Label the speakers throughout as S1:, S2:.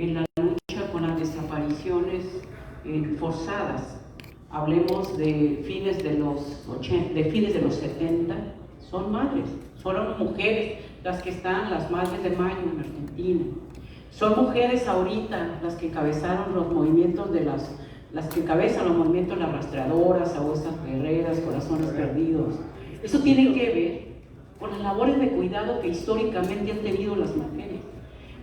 S1: en la lucha con las desapariciones forzadas. Hablemos de fines de los 80, de fines de los 70, son madres, fueron mujeres las que están, las Madres de Mayo en Argentina. Son mujeres ahorita las que encabezaron los movimientos las que encabezan los movimientos de las rastreadoras, aguas guerreras, corazones perdidos. Eso tiene que ver con las labores de cuidado que históricamente han tenido las mujeres.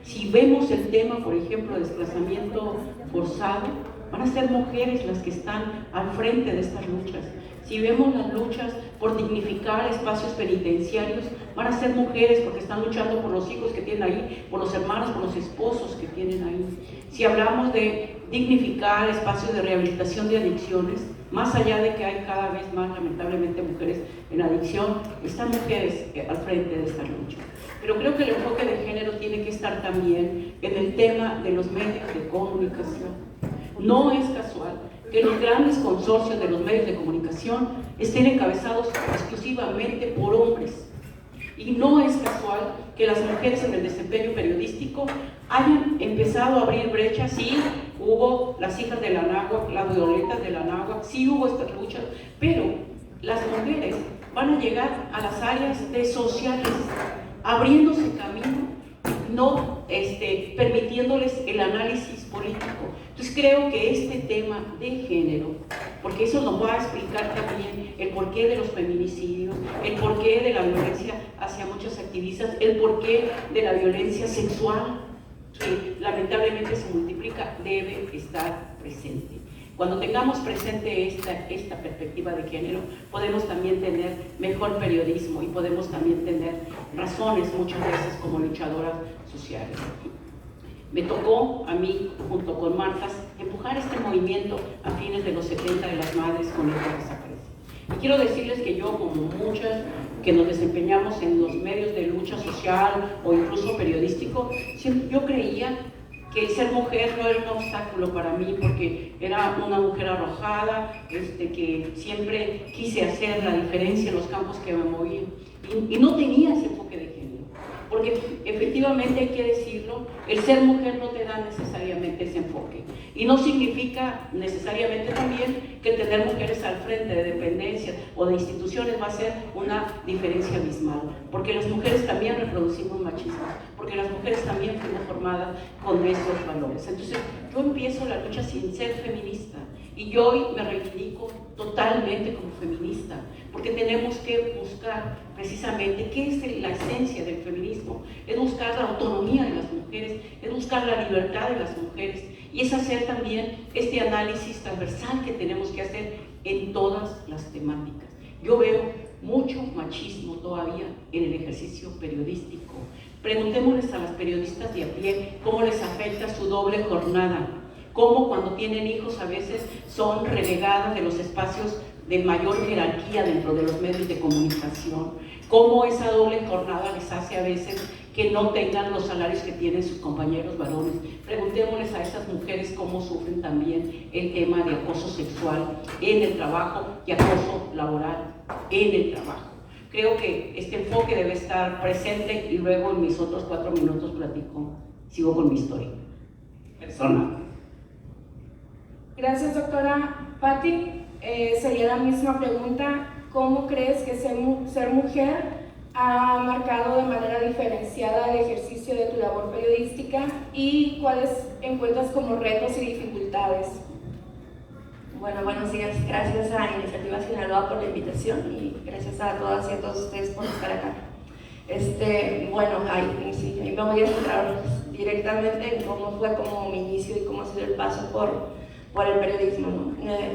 S1: Si vemos el tema, por ejemplo, de desplazamiento forzado, van a ser mujeres las que están al frente de estas luchas. Si vemos las luchas por dignificar espacios penitenciarios, van a ser mujeres porque están luchando por los hijos que tienen ahí, por los hermanos, por los esposos que tienen ahí. Si hablamos de dignificar espacios de rehabilitación de adicciones, más allá de que hay cada vez más, lamentablemente, mujeres en adicción, están mujeres al frente de esta lucha. Pero creo que el enfoque de género tiene que estar también en el tema de los medios de comunicación. No es casual que los grandes consorcios de los medios de comunicación estén encabezados exclusivamente por hombres. Y no es casual que las mujeres en el desempeño periodístico hayan empezado a abrir brechas. Sí, hubo las hijas de la náhuatl, las violetas de la náhuatl, sí hubo estas luchas, pero las mujeres van a llegar a las áreas de sociales, abriéndose camino, no permitiéndoles el análisis político. Entonces creo que este tema de género, porque eso nos va a explicar también el porqué de los feminicidios, el porqué de la violencia hacia muchas activistas, el porqué de la violencia sexual, que lamentablemente se multiplica, debe estar presente. Cuando tengamos presente esta perspectiva de género, podemos también tener mejor periodismo y podemos también tener razones muchas veces como luchadoras sociales. Me tocó a mí, junto con Martas, empujar este movimiento a fines de los 70 de las madres con esta desaparición. Y quiero decirles que yo, como muchas que nos desempeñamos en los medios de lucha social o incluso periodístico, yo creía que el ser mujer no era un obstáculo para mí, porque era una mujer arrojada, que siempre quise hacer la diferencia en los campos que me moví, y no tenía ese enfoque de género. Porque efectivamente, hay que decirlo, el ser mujer no te da necesariamente ese enfoque. Y no significa necesariamente también que tener mujeres al frente de dependencias o de instituciones va a ser una diferencia abismal. Porque las mujeres también reproducimos machismo, porque las mujeres también fuimos formadas con estos valores. Entonces, yo empiezo la lucha sin ser feminista. Y yo hoy me reivindico totalmente como feminista, porque tenemos que buscar precisamente qué es la esencia del feminismo. Es buscar la autonomía de las mujeres, es buscar la libertad de las mujeres, y es hacer también este análisis transversal que tenemos que hacer en todas las temáticas. Yo veo mucho machismo todavía en el ejercicio periodístico. Preguntémosles a las periodistas de a pie cómo les afecta su doble jornada. Cómo cuando tienen hijos a veces son relegadas de los espacios de mayor jerarquía dentro de los medios de comunicación, cómo esa doble jornada les hace a veces que no tengan los salarios que tienen sus compañeros varones. Preguntémosles a esas mujeres cómo sufren también el tema de acoso sexual en el trabajo y acoso laboral en el trabajo. Creo que este enfoque debe estar presente, y luego en mis otros 4 minutos sigo con mi historia personal.
S2: Gracias, doctora Patti. Sería la misma pregunta. ¿Cómo crees que ser mujer ha marcado de manera diferenciada el ejercicio de tu labor periodística, y cuáles encuentras como retos y dificultades?
S3: Bueno, buenos días. Gracias a Iniciativa Sinaloa por la invitación, y gracias a todas y a todos ustedes por estar acá. Bueno, sí, ahí me voy a centrar directamente en cómo fue como mi inicio y cómo ha sido el paso por el periodismo, ¿no?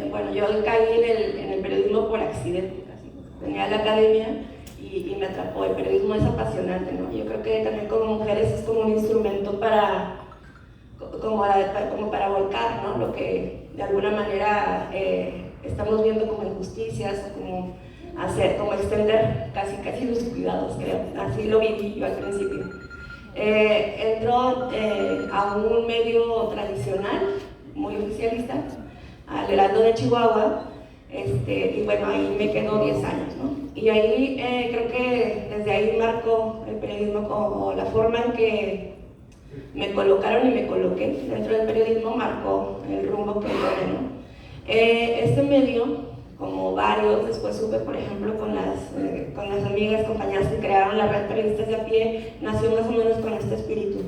S3: Bueno, yo caí en el periodismo por accidente, casi. Venía a la academia y me atrapó. El periodismo es apasionante, ¿no? Yo creo que también como mujeres es como un instrumento como para volcar, ¿no? Lo que de alguna manera estamos viendo como injusticias, como extender casi los cuidados, creo. Así lo viví yo al principio. Entró a un medio tradicional, muy oficialista, al Heraldo de Chihuahua, y bueno, ahí me quedo 10 años, ¿no? Y ahí creo que desde ahí marcó el periodismo como la forma en que me colocaron y me coloqué dentro del periodismo, marcó el rumbo que logré, ¿no? Este medio, como varios, después supe, por ejemplo, con las amigas, compañeras que crearon la red Periodistas de a Pie, nació más o menos con este espíritu.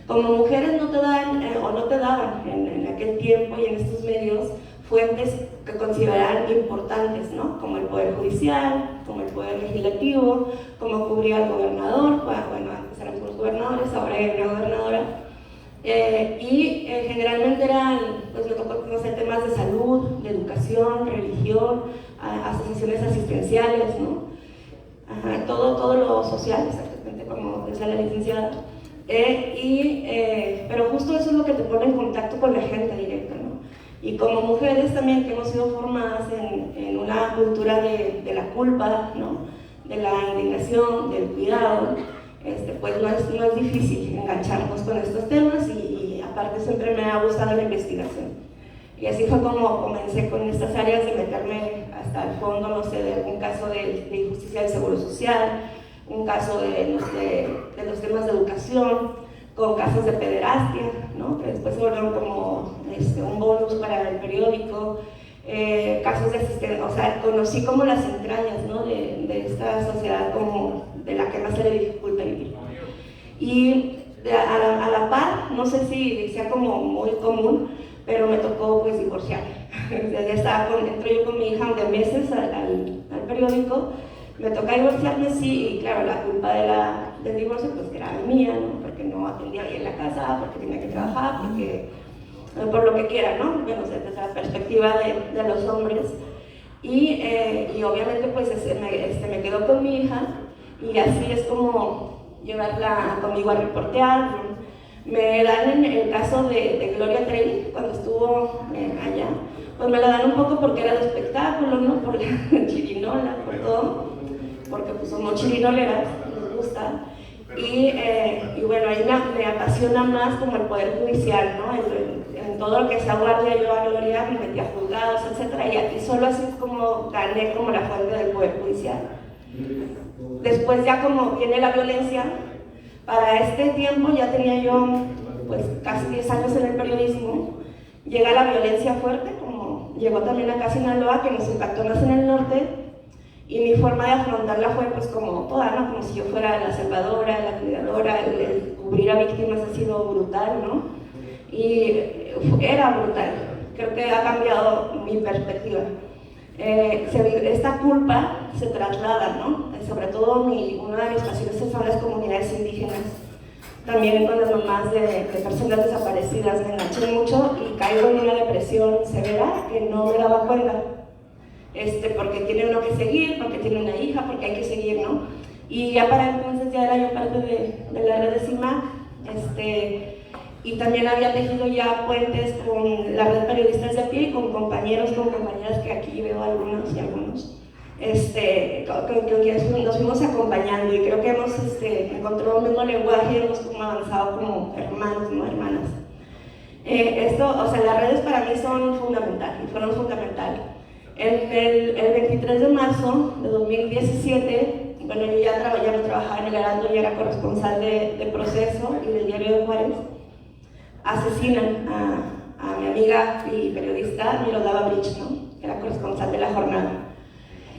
S3: Como mujeres no te dan, o no te daban en aquel tiempo y en estos medios, fuentes que consideraran importantes, ¿no? Como el Poder Judicial, como el Poder Legislativo, como cubría al gobernador, bueno, antes eran los gobernadores, ahora hay una gobernadora, generalmente eran, pues me tocó conocer temas de salud, de educación, religión, asociaciones asistenciales, ¿no? Ajá, todo lo social, exactamente como decía la licenciada. Pero justo eso es lo que te pone en contacto con la gente directa, ¿no? Y como mujeres también que hemos sido formadas en una cultura de la culpa, ¿no? De la indignación, del cuidado, pues no es difícil engancharnos con estos temas y aparte siempre me ha gustado la investigación. Y así fue como comencé con estas áreas de meterme hasta el fondo, no sé, de algún caso de injusticia del Seguro Social, un caso de los temas de educación, con casos de pederastia, ¿no? Que después se volvieron como un bonus para el periódico, casos de asistencia, o sea, conocí como las entrañas, ¿no? de esta sociedad como de la que más se le dificulta vivir. Y a la par, no sé si sea como muy común, pero me tocó pues divorciarme. Entro yo con mi hija de meses al periódico, me toca divorciarme, sí, y claro, la culpa del divorcio pues que era mía, ¿no? Porque no atendía bien la casa, porque tenía que trabajar, porque por lo que quiera, ¿no? Bueno, desde la perspectiva de los hombres. Y obviamente pues me quedo con mi hija y así es como llevarla conmigo a reportear. Me dan en el caso de Gloria Trevi, cuando estuvo allá, pues me la dan un poco porque era de espectáculo, ¿no? Por la chirinola, por todo, porque pues somos chirinoleras, nos gusta. Y bueno, ahí me apasiona más como el Poder Judicial, ¿no? En todo lo que sea guardia, yo a Gloria me metí a juzgados, etc. Y aquí solo así es como gané como la fuente del Poder Judicial. Después ya como viene la violencia, para este tiempo ya tenía yo pues casi 10 años en el periodismo, llega la violencia fuerte, como llegó también acá a Sinaloa, que nos impactó más en el norte, y mi forma de afrontarla fue pues como toda, ¿no? Como si yo fuera la salvadora, la cuidadora, el cubrir a víctimas ha sido brutal, ¿no? Y era brutal, creo que ha cambiado mi perspectiva. Esta culpa se traslada, ¿no? Sobre todo una de mis pasiones son las comunidades indígenas, también con las mamás de personas desaparecidas. Me enganché mucho y caigo en una depresión severa que no me daba cuenta, porque tiene uno que seguir, porque tiene una hija, porque hay que seguir, ¿no? Y ya para entonces ya era yo parte de la red de CIMAC, y también había tejido ya puentes con la red Periodistas de a Pie y con compañeros, con compañeras que aquí veo algunos y algunos, que nos fuimos acompañando y creo que hemos encontrado un mismo lenguaje y hemos como avanzado como hermanos, no hermanas. O sea, las redes para mí son fundamentales y fueron fundamentales. El 23 de marzo de 2017, bueno, yo ya no trabajaba en el Heraldo, ya era corresponsal de Proceso y del Diario de Juárez. Asesinan a mi amiga y periodista Miroslava Bridge, ¿no? Que era corresponsal de La Jornada.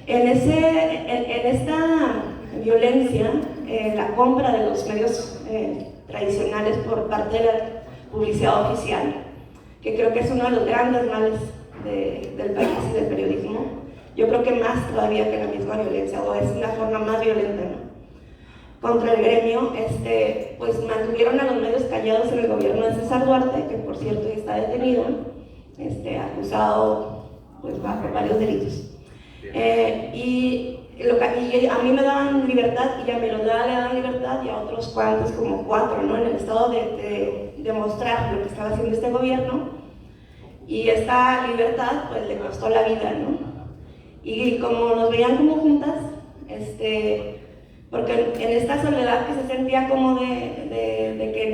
S3: En esta violencia, la compra de los medios tradicionales por parte de la publicidad oficial, que creo que es uno de los grandes males del país y del periodismo, yo creo que más todavía que la misma violencia, o es una forma más violenta, ¿no? Contra el gremio, pues mantuvieron a los medios callados en el gobierno de César Duarte, que por cierto está detenido, acusado pues, bajo varios delitos. Y a mí me daban libertad y a Miroslava le daban libertad y a otros cuantos, como 4, ¿no? En el estado de demostrar lo que estaba haciendo este gobierno, y esta libertad pues le costó la vida, ¿no? Y como nos veían como juntas, porque en esta soledad que se sentía como de que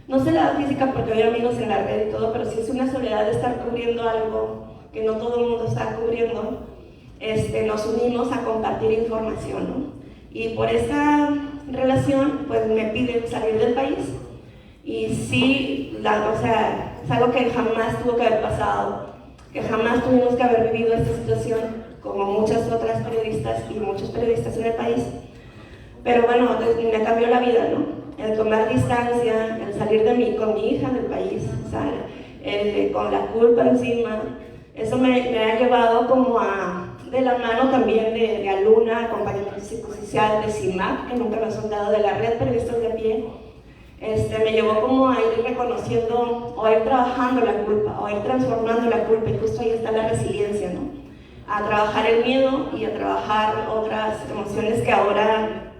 S3: no se la da física porque había amigos en la red y todo, pero sí es una soledad de estar cubriendo algo que no todo el mundo está cubriendo, nos unimos a compartir información, ¿no? Y por esa relación, pues me piden salir del país Y sí, o sea, es algo que jamás tuvo que haber pasado, que jamás tuvimos que haber vivido esta situación, como muchas otras periodistas y muchos periodistas en el país. Pero bueno, me cambió la vida, ¿no? El tomar distancia, el salir con mi hija del país, ¿sabes? Con la culpa encima, eso me ha llevado como de la mano también de alumna, acompañamiento psicosocial de CIMAC, que nunca me han dado, de la Red Periodistas de a Pie. Me llevó como a ir reconociendo, o a ir trabajando la culpa, o a ir transformando la culpa, y justo ahí está la resiliencia, ¿no? A trabajar el miedo y a trabajar otras emociones que ahora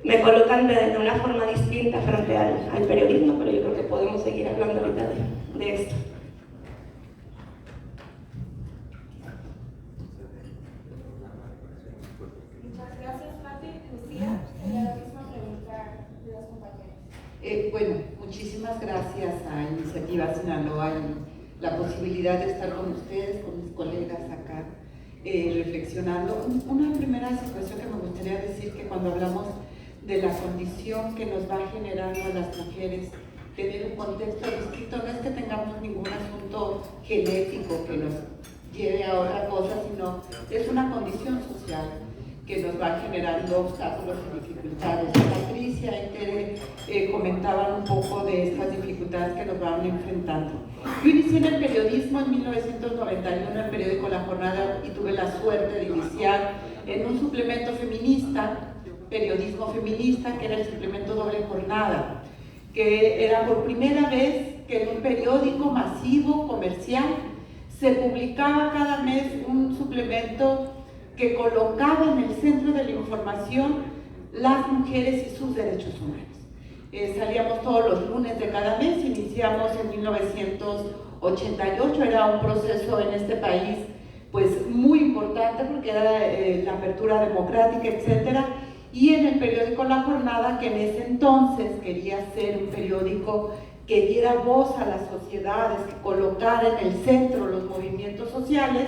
S3: me colocan de una forma distinta frente al periodismo, pero yo creo que podemos seguir hablando ahorita de esto.
S2: Muchas gracias, Pati. Lucía, la misma pregunta de las compañeras.
S4: Bueno, muchísimas gracias a Iniciativa Sinaloa y la posibilidad de estar con ustedes, con mis colegas acá, reflexionando. Una primera situación que me gustaría decir, que cuando hablamos de la condición que nos va generando a las mujeres tener un contexto distinto, no es que tengamos ningún asunto genético que nos lleve a otra cosa, sino es una condición social que nos va generando obstáculos y dificultades. Patricia y Tere comentaban un poco de estas dificultades que nos van enfrentando. Yo inicié en el periodismo en 1991 en el periódico La Jornada y tuve la suerte de iniciar en un suplemento feminista, periodismo feminista, que era el suplemento Doble Jornada, que era por primera vez que en un periódico masivo, comercial, se publicaba cada mes un suplemento que colocaba en el centro de la información las mujeres y sus derechos humanos. Salíamos todos los lunes de cada mes, iniciamos en 1988, era un proceso en este país pues muy importante porque era la apertura democrática, etcétera. Y en el periódico La Jornada, que en ese entonces quería ser un periódico que diera voz a las sociedades, que colocara en el centro los movimientos sociales,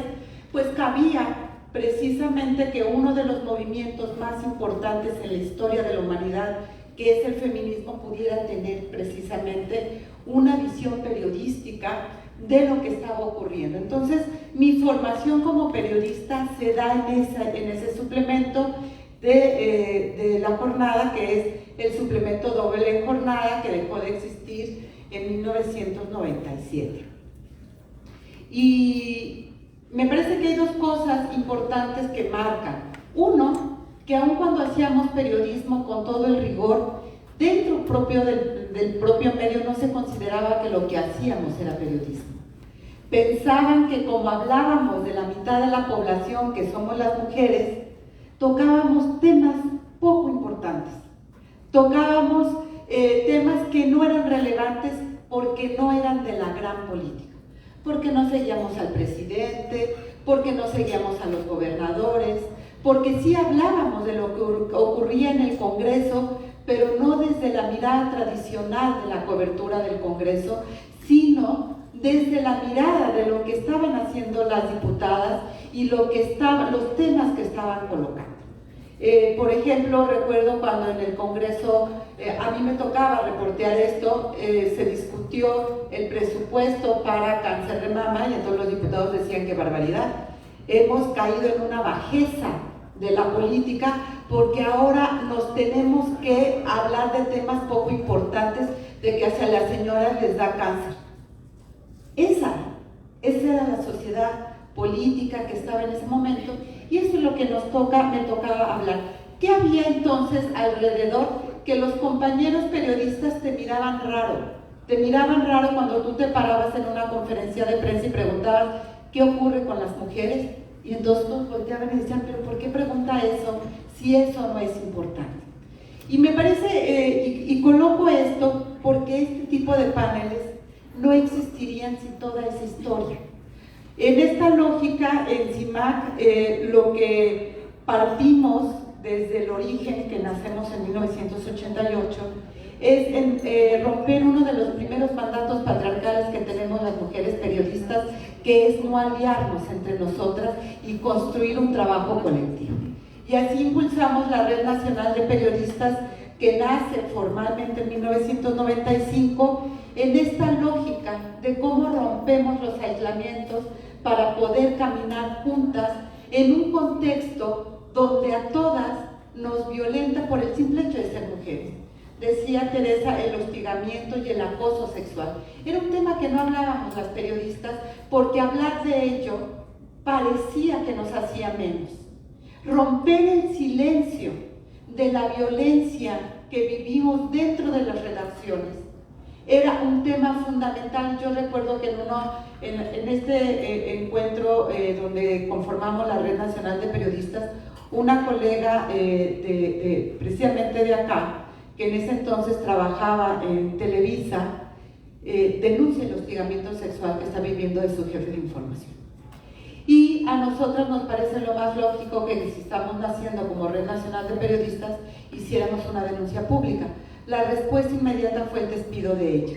S4: pues cabía precisamente que uno de los movimientos más importantes en la historia de la humanidad, que es el feminismo, pudiera tener precisamente una visión periodística de lo que estaba ocurriendo. Entonces, mi formación como periodista se da en ese suplemento de La Jornada, que es el suplemento Doble Jornada, que dejó de existir en 1997. Y me parece que hay dos cosas importantes que marcan. Uno, que aun cuando hacíamos periodismo con todo el rigor, dentro propio del propio medio no se consideraba que lo que hacíamos era periodismo. Pensaban que como hablábamos de la mitad de la población, que somos las mujeres, tocábamos temas poco importantes, tocábamos temas que no eran relevantes porque no eran de la gran política, porque no seguíamos al presidente, porque no seguíamos a los gobernadores, porque sí hablábamos de lo que ocurría en el Congreso, pero no desde la mirada tradicional de la cobertura del Congreso, sino desde la mirada de lo que estaban haciendo las diputadas y los temas que estaban colocando. Por ejemplo, recuerdo cuando en el Congreso, a mí me tocaba reportear esto, se discutió el presupuesto para cáncer de mama y entonces los diputados decían: qué barbaridad, hemos caído en una bajeza de la política porque ahora nos tenemos que hablar de temas poco importantes, de que hacia las señoras les da cáncer. Esa era la sociedad política que estaba en ese momento, y eso es lo que me tocaba hablar. ¿Qué había entonces alrededor? Que los compañeros periodistas te miraban raro cuando tú te parabas en una conferencia de prensa y preguntabas ¿qué ocurre con las mujeres? Y entonces todos volteaban y decían: ¿pero por qué pregunta eso si eso no es importante? Y me parece, y coloco esto porque este tipo de paneles no existirían sin toda esa historia. En esta lógica, en CIMAC, lo que partimos desde el origen, que nacemos en 1988, es romper uno de los primeros mandatos patriarcales que tenemos las mujeres periodistas, que es no aliarnos entre nosotras y construir un trabajo colectivo. Y así impulsamos la Red Nacional de Periodistas que nace formalmente en 1995 en esta lógica de cómo rompemos los aislamientos para poder caminar juntas en un contexto donde a todas nos violenta por el simple hecho de ser mujeres. Decía Teresa, el hostigamiento y el acoso sexual. Era un tema que no hablábamos las periodistas porque hablar de ello parecía que nos hacía menos. Romper el silencio de la violencia que vivimos dentro de las redacciones era un tema fundamental. Yo recuerdo que en este encuentro donde conformamos la Red Nacional de Periodistas, una colega precisamente de acá, que en ese entonces trabajaba en Televisa, denuncia el hostigamiento sexual que está viviendo de su jefe de información. Y a nosotros nos parece lo más lógico que si estamos naciendo como Red Nacional de Periodistas, hiciéramos una denuncia pública. La respuesta inmediata fue el despido de ella.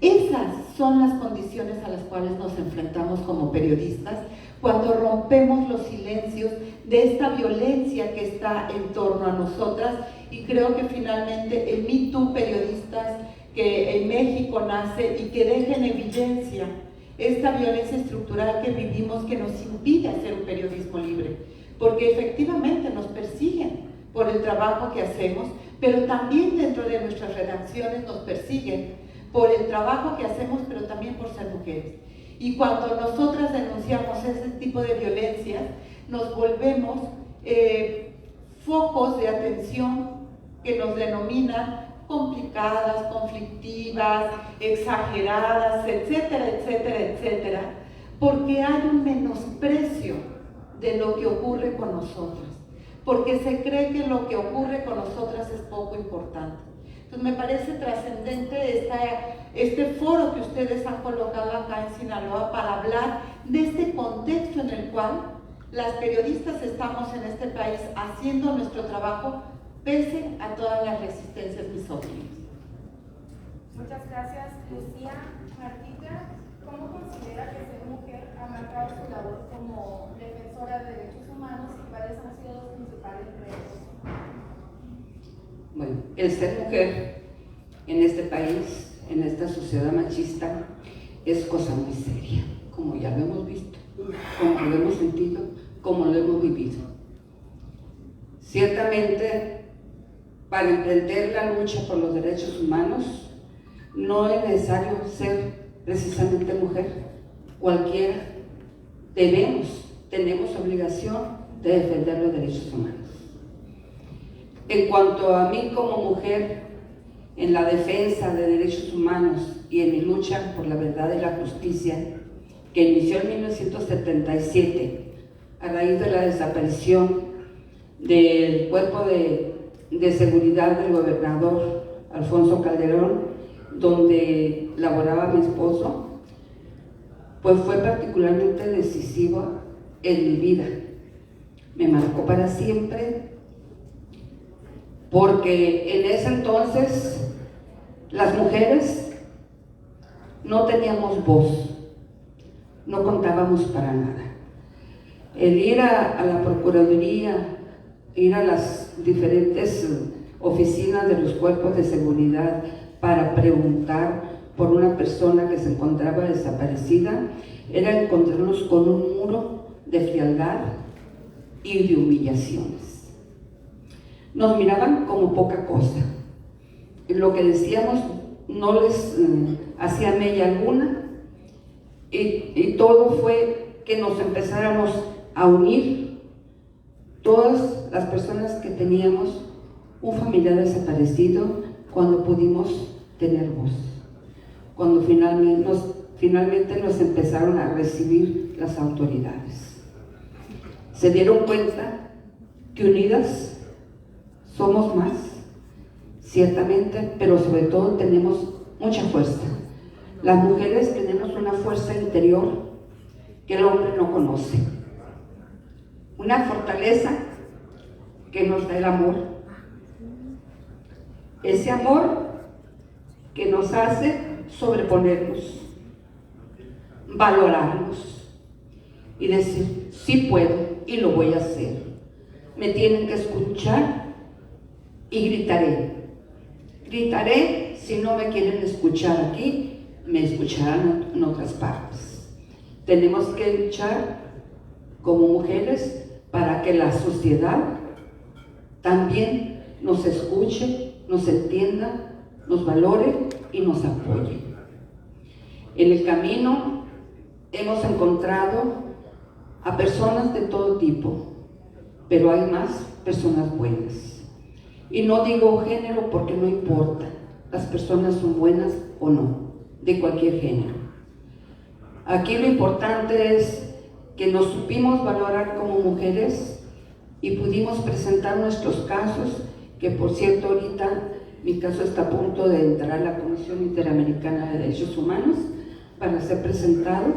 S4: Esas son las condiciones a las cuales nos enfrentamos como periodistas cuando rompemos los silencios de esta violencia que está en torno a nosotras, y creo que finalmente el Me Too Periodistas que en México nace y que deja en evidencia esta violencia estructural que vivimos, que nos impide hacer un periodismo libre, porque efectivamente nos persiguen por el trabajo que hacemos, pero también dentro de nuestras redacciones nos persiguen por el trabajo que hacemos, pero también por ser mujeres. Y cuando nosotras denunciamos ese tipo de violencia, nos volvemos focos de atención que nos denominan complicadas, conflictivas, exageradas, etcétera, etcétera, etcétera, porque hay un menosprecio de lo que ocurre con nosotras, porque se cree que lo que ocurre con nosotras es poco importante. Entonces me parece trascendente este foro que ustedes han colocado acá en Sinaloa para hablar de este contexto en el cual las periodistas estamos en este país haciendo nuestro trabajo pese a todas las resistencias misóginas.
S2: Muchas gracias, Lucía. Martita, ¿cómo considera que ser mujer ha marcado su labor como defensora de derechos humanos y cuáles han sido los principales retos?
S1: Bueno, el ser mujer en este país, en esta sociedad machista, es cosa muy seria, como ya lo hemos visto, como lo hemos sentido, como lo hemos vivido. Ciertamente, para emprender la lucha por los derechos humanos, no es necesario ser precisamente mujer. Cualquiera tenemos obligación de defender los derechos humanos. En cuanto a mí como mujer, en la defensa de derechos humanos y en mi lucha por la verdad y la justicia, que inició en 1977 a raíz de la desaparición del cuerpo de seguridad del gobernador Alfonso Calderón, donde laboraba mi esposo, pues fue particularmente decisivo en mi vida. Me marcó para siempre, porque en ese entonces las mujeres no teníamos voz, no contábamos para nada. El ir a la Procuraduría, ir a las diferentes oficinas de los cuerpos de seguridad para preguntar por una persona que se encontraba desaparecida, era encontrarnos con un muro de frialdad y de humillaciones. Nos miraban como poca cosa. Lo que decíamos no les hacía mella alguna, y todo fue que nos empezáramos a unir todas las personas que teníamos un familiar desaparecido, cuando pudimos tener voz, cuando finalmente nos empezaron a recibir las autoridades. Se dieron cuenta que unidas somos más, ciertamente, pero sobre todo tenemos mucha fuerza. Las mujeres tenemos una fuerza interior que el hombre no conoce, una fortaleza que nos da el amor, ese amor que nos hace sobreponernos, valorarnos y decir, sí puedo y lo voy a hacer. Me tienen que escuchar y gritaré,
S5: Gritaré si no me quieren escuchar aquí, me escucharán en otras partes. Tenemos que luchar como mujeres para que la sociedad también nos escuche, nos entienda, nos valore y nos apoye. En el camino hemos encontrado a personas de todo tipo, pero hay más personas buenas. Y no digo género porque no importa, las personas son buenas o no, de cualquier género. Aquí lo importante es que nos supimos valorar como mujeres y pudimos presentar nuestros casos, que por cierto ahorita mi caso está a punto de entrar a la Comisión Interamericana de Derechos Humanos para ser presentado.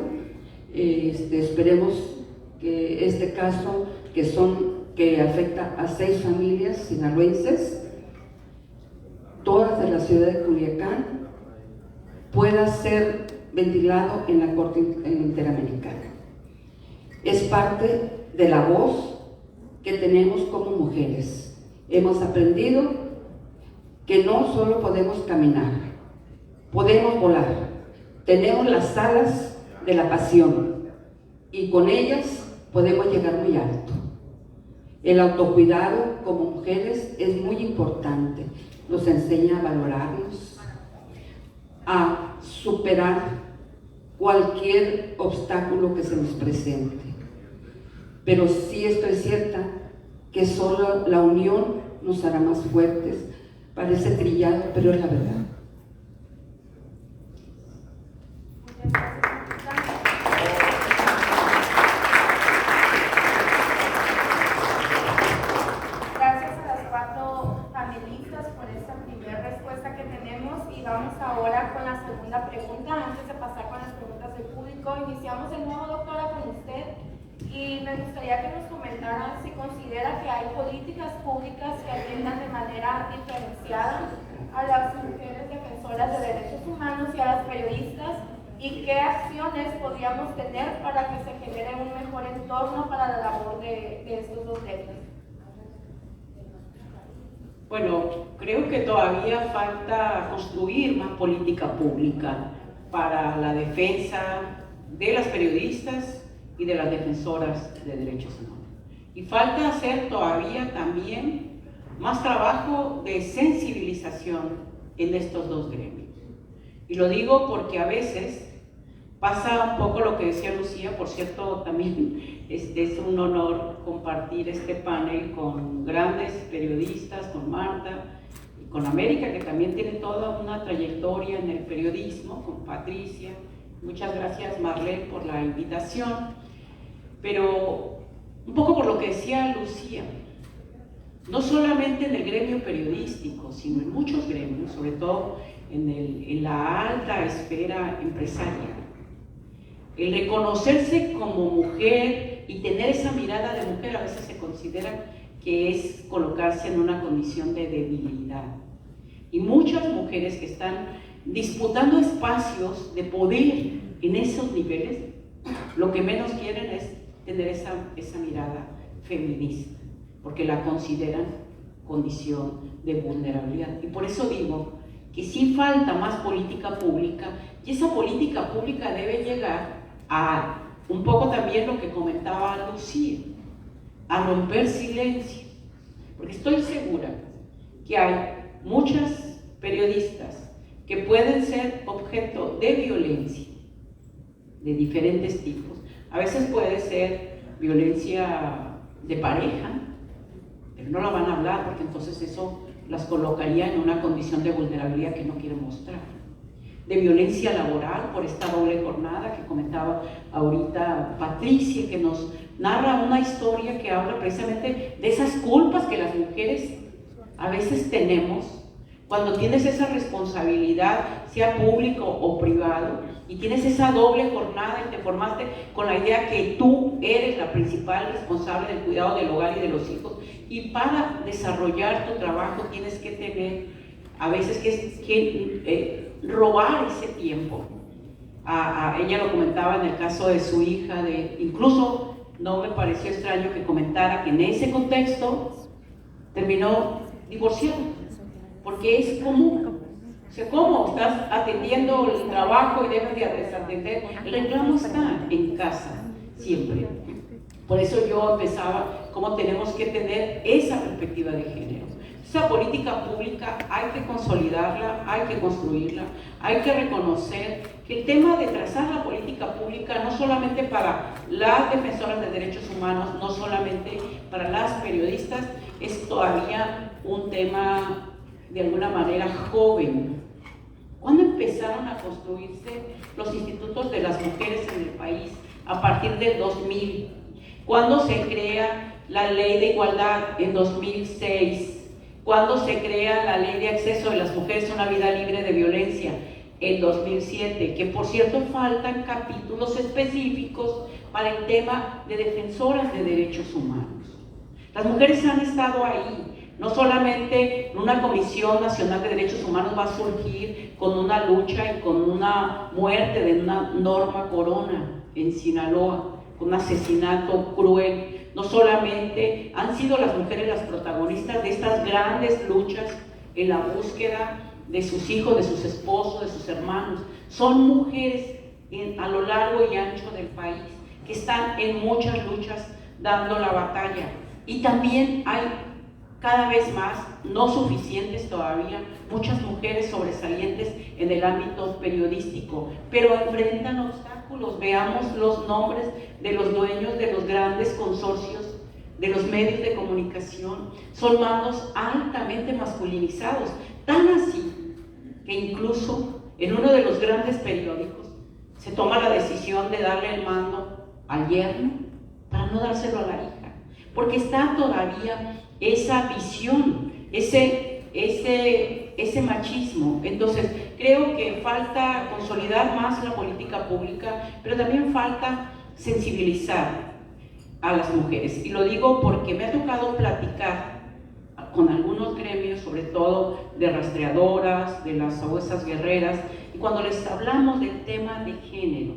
S5: Esperemos que este caso, que afecta a 6 familias sinaloenses, todas de la ciudad de Culiacán, pueda ser ventilado en la Corte Interamericana. Es parte de la voz que tenemos como mujeres. Hemos aprendido que no solo podemos caminar, podemos volar. Tenemos las alas de la pasión y con ellas podemos llegar muy alto. El autocuidado como mujeres es muy importante. Nos enseña a valorarnos, a superar cualquier obstáculo que se nos presente. Pero sí estoy cierta que solo la unión nos hará más fuertes. Parece trillado, pero es la verdad.
S2: Gracias a las 4 panelistas por esta primera respuesta que tenemos y vamos ahora con la segunda pregunta. Antes de pasar con las preguntas del público, iniciamos de nuevo, doctora, con usted. Y me gustaría que nos comentara si considera que hay políticas públicas que atiendan de manera diferenciada a las mujeres defensoras de derechos humanos y a las periodistas, y qué acciones podríamos tener para que se genere un mejor entorno para la labor de estos dos gremios.
S1: Bueno, creo que todavía falta construir más política pública para la defensa de las periodistas y de las defensoras de derechos humanos. Y falta hacer todavía también más trabajo de sensibilización en estos dos gremios. Y lo digo porque a veces pasa un poco lo que decía Lucía. Por cierto, también es un honor compartir este panel con grandes periodistas, con Marta y con América, que también tiene toda una trayectoria en el periodismo, con Patricia. Muchas gracias, Marlene, por la invitación. Pero un poco por lo que decía Lucía, no solamente en el gremio periodístico, sino en muchos gremios, sobre todo en la alta esfera empresarial, el reconocerse como mujer y tener esa mirada de mujer a veces se considera que es colocarse en una condición de debilidad. Y muchas mujeres que están disputando espacios de poder en esos niveles, lo que menos quieren es tener esa mirada feminista, porque la consideran condición de vulnerabilidad. Y por eso digo que sí falta más política pública, y esa política pública debe llegar a un poco también lo que comentaba Lucía, a romper silencio, porque estoy segura que hay muchas periodistas que pueden ser objeto de violencia de diferentes tipos. A veces puede ser violencia de pareja, pero no la van a hablar porque entonces eso las colocaría en una condición de vulnerabilidad que no quieren mostrar. De violencia laboral por esta doble jornada que comentaba ahorita Patricia, que nos narra una historia que habla precisamente de esas culpas que las mujeres a veces tenemos cuando tienes esa responsabilidad, sea público o privado, y tienes esa doble jornada y te formaste con la idea que tú eres la principal responsable del cuidado del hogar y de los hijos, y para desarrollar tu trabajo tienes que tener a veces que robar ese tiempo. Ella lo comentaba en el caso de su hija, incluso no me pareció extraño que comentara que en ese contexto terminó divorciada, porque es común O sea, ¿cómo? Estás atendiendo el trabajo y debes de atender. El reclamo está en casa, siempre. Por eso yo empezaba, cómo tenemos que tener esa perspectiva de género. Esa política pública hay que consolidarla, hay que construirla, hay que reconocer que el tema de trazar la política pública no solamente para las defensoras de derechos humanos, no solamente para las periodistas, es todavía un tema de alguna manera joven. ¿Cuándo empezaron a construirse los institutos de las mujeres en el país? A partir del 2000. ¿Cuándo se crea la ley de igualdad? En 2006. ¿Cuándo se crea la ley de acceso de las mujeres a una vida libre de violencia? En 2007, que por cierto faltan capítulos específicos para el tema de defensoras de derechos humanos. Las mujeres han estado ahí, no solamente una Comisión Nacional de Derechos Humanos va a surgir con una lucha y con una muerte de una Norma Corona en Sinaloa, con un asesinato cruel. No solamente han sido las mujeres las protagonistas de estas grandes luchas en la búsqueda de sus hijos, de sus esposos, de sus hermanos. Son mujeres a lo largo y ancho del país que están en muchas luchas dando la batalla. Y también hay cada vez más, no suficientes todavía, muchas mujeres sobresalientes en el ámbito periodístico, pero enfrentan obstáculos. Veamos los nombres de los dueños de los grandes consorcios de los medios de comunicación. Son mandos altamente masculinizados, tan así que incluso en uno de los grandes periódicos se toma la decisión de darle el mando al yerno para no dárselo a la hija, porque está todavía esa visión, ese machismo. Entonces, creo que falta consolidar más la política pública, pero también falta sensibilizar a las mujeres. Y lo digo porque me ha tocado platicar con algunos gremios, sobre todo de rastreadoras, de las abuesas guerreras, y cuando les hablamos del tema de género,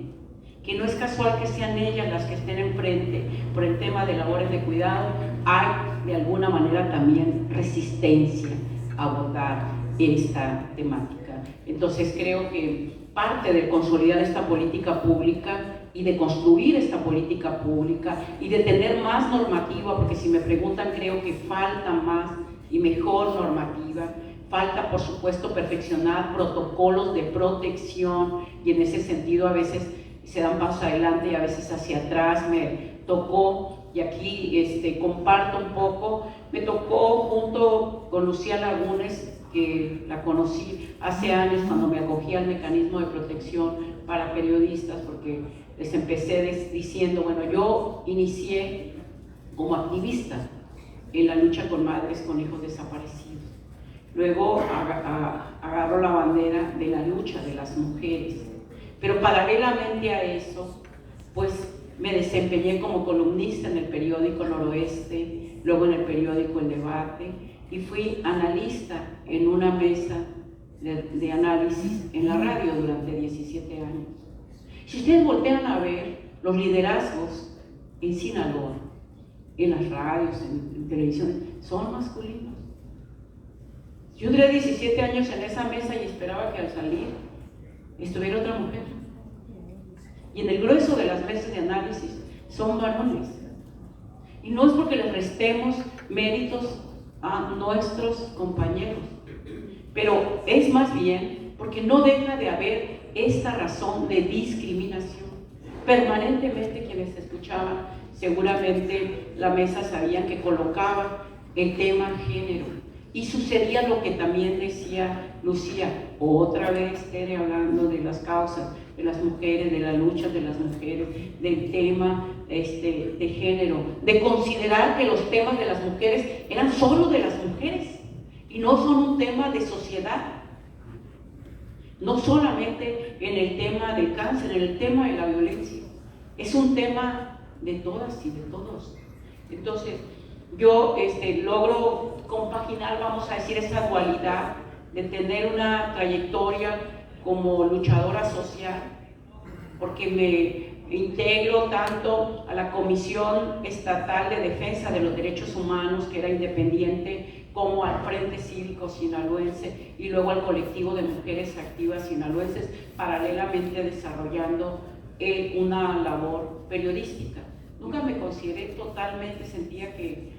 S1: que no es casual que sean ellas las que estén enfrente por el tema de labores de cuidado, hay de alguna manera también resistencia a abordar esta temática. Entonces creo que parte de consolidar esta política pública y de construir esta política pública y de tener más normativa, porque si me preguntan creo que falta más y mejor normativa. Falta, por supuesto, perfeccionar protocolos de protección y en ese sentido a veces se dan pasos adelante y a veces hacia atrás. Me tocó, y aquí comparto un poco, me tocó junto con Lucía Lagunes, que la conocí hace años cuando me acogí al mecanismo de protección para periodistas, porque les empecé diciendo, bueno, yo inicié como activista en la lucha con madres con hijos desaparecidos. Luego agarro la bandera de la lucha de las mujeres. Pero paralelamente a eso, pues me desempeñé como columnista en el periódico Noroeste, luego en el periódico El Debate, y fui analista en una mesa de análisis en la radio durante 17 años. Si ustedes voltean a ver los liderazgos en Sinaloa, en las radios, en televisión, son masculinos. Yo duré 17 años en esa mesa y esperaba que al salir estuviera otra mujer. Y en el grueso de las mesas de análisis son varones. Y no es porque les restemos méritos a nuestros compañeros, pero es más bien porque no deja de haber esta razón de discriminación. Permanentemente quienes escuchaban, seguramente la mesa sabían que colocaba el tema género. Y sucedía lo que también decía Lucía, otra vez Tere hablando de las causas de las mujeres, de la lucha de las mujeres, del tema de género, de considerar que los temas de las mujeres eran solo de las mujeres y no son un tema de sociedad. No solamente en el tema del cáncer, en el tema de la violencia, es un tema de todas y de todos. Entonces, yo logro compaginar, vamos a decir, esa dualidad de tener una trayectoria como luchadora social, porque me integro tanto a la Comisión Estatal de Defensa de los Derechos Humanos, que era independiente, como al Frente Cívico Sinaloense y luego al Colectivo de Mujeres Activas Sinaloenses, paralelamente desarrollando una labor periodística. Nunca me consideré totalmente, sentía que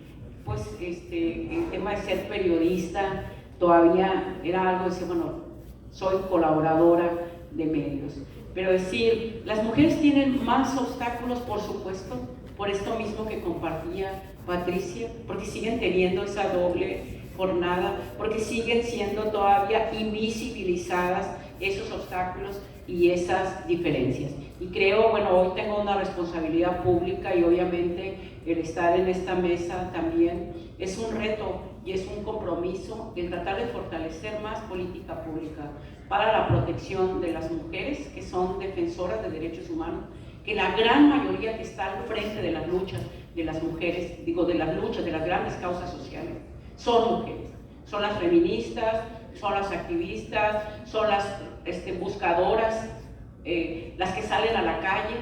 S1: pues, el tema de ser periodista todavía era algo, decía, bueno, soy colaboradora de medios. Pero decir, las mujeres tienen más obstáculos, por supuesto, por esto mismo que compartía Patricia, porque siguen teniendo esa doble jornada, porque siguen siendo todavía invisibilizadas esos obstáculos y esas diferencias. Y creo, bueno, hoy tengo una responsabilidad pública y obviamente el estar en esta mesa también es un reto y es un compromiso el tratar de fortalecer más política pública para la protección de las mujeres que son defensoras de derechos humanos, que la gran mayoría que está al frente de las luchas de las mujeres, digo, de las luchas, de las grandes causas sociales, son mujeres. Son las feministas, son las activistas, son las buscadoras, las que salen a la calle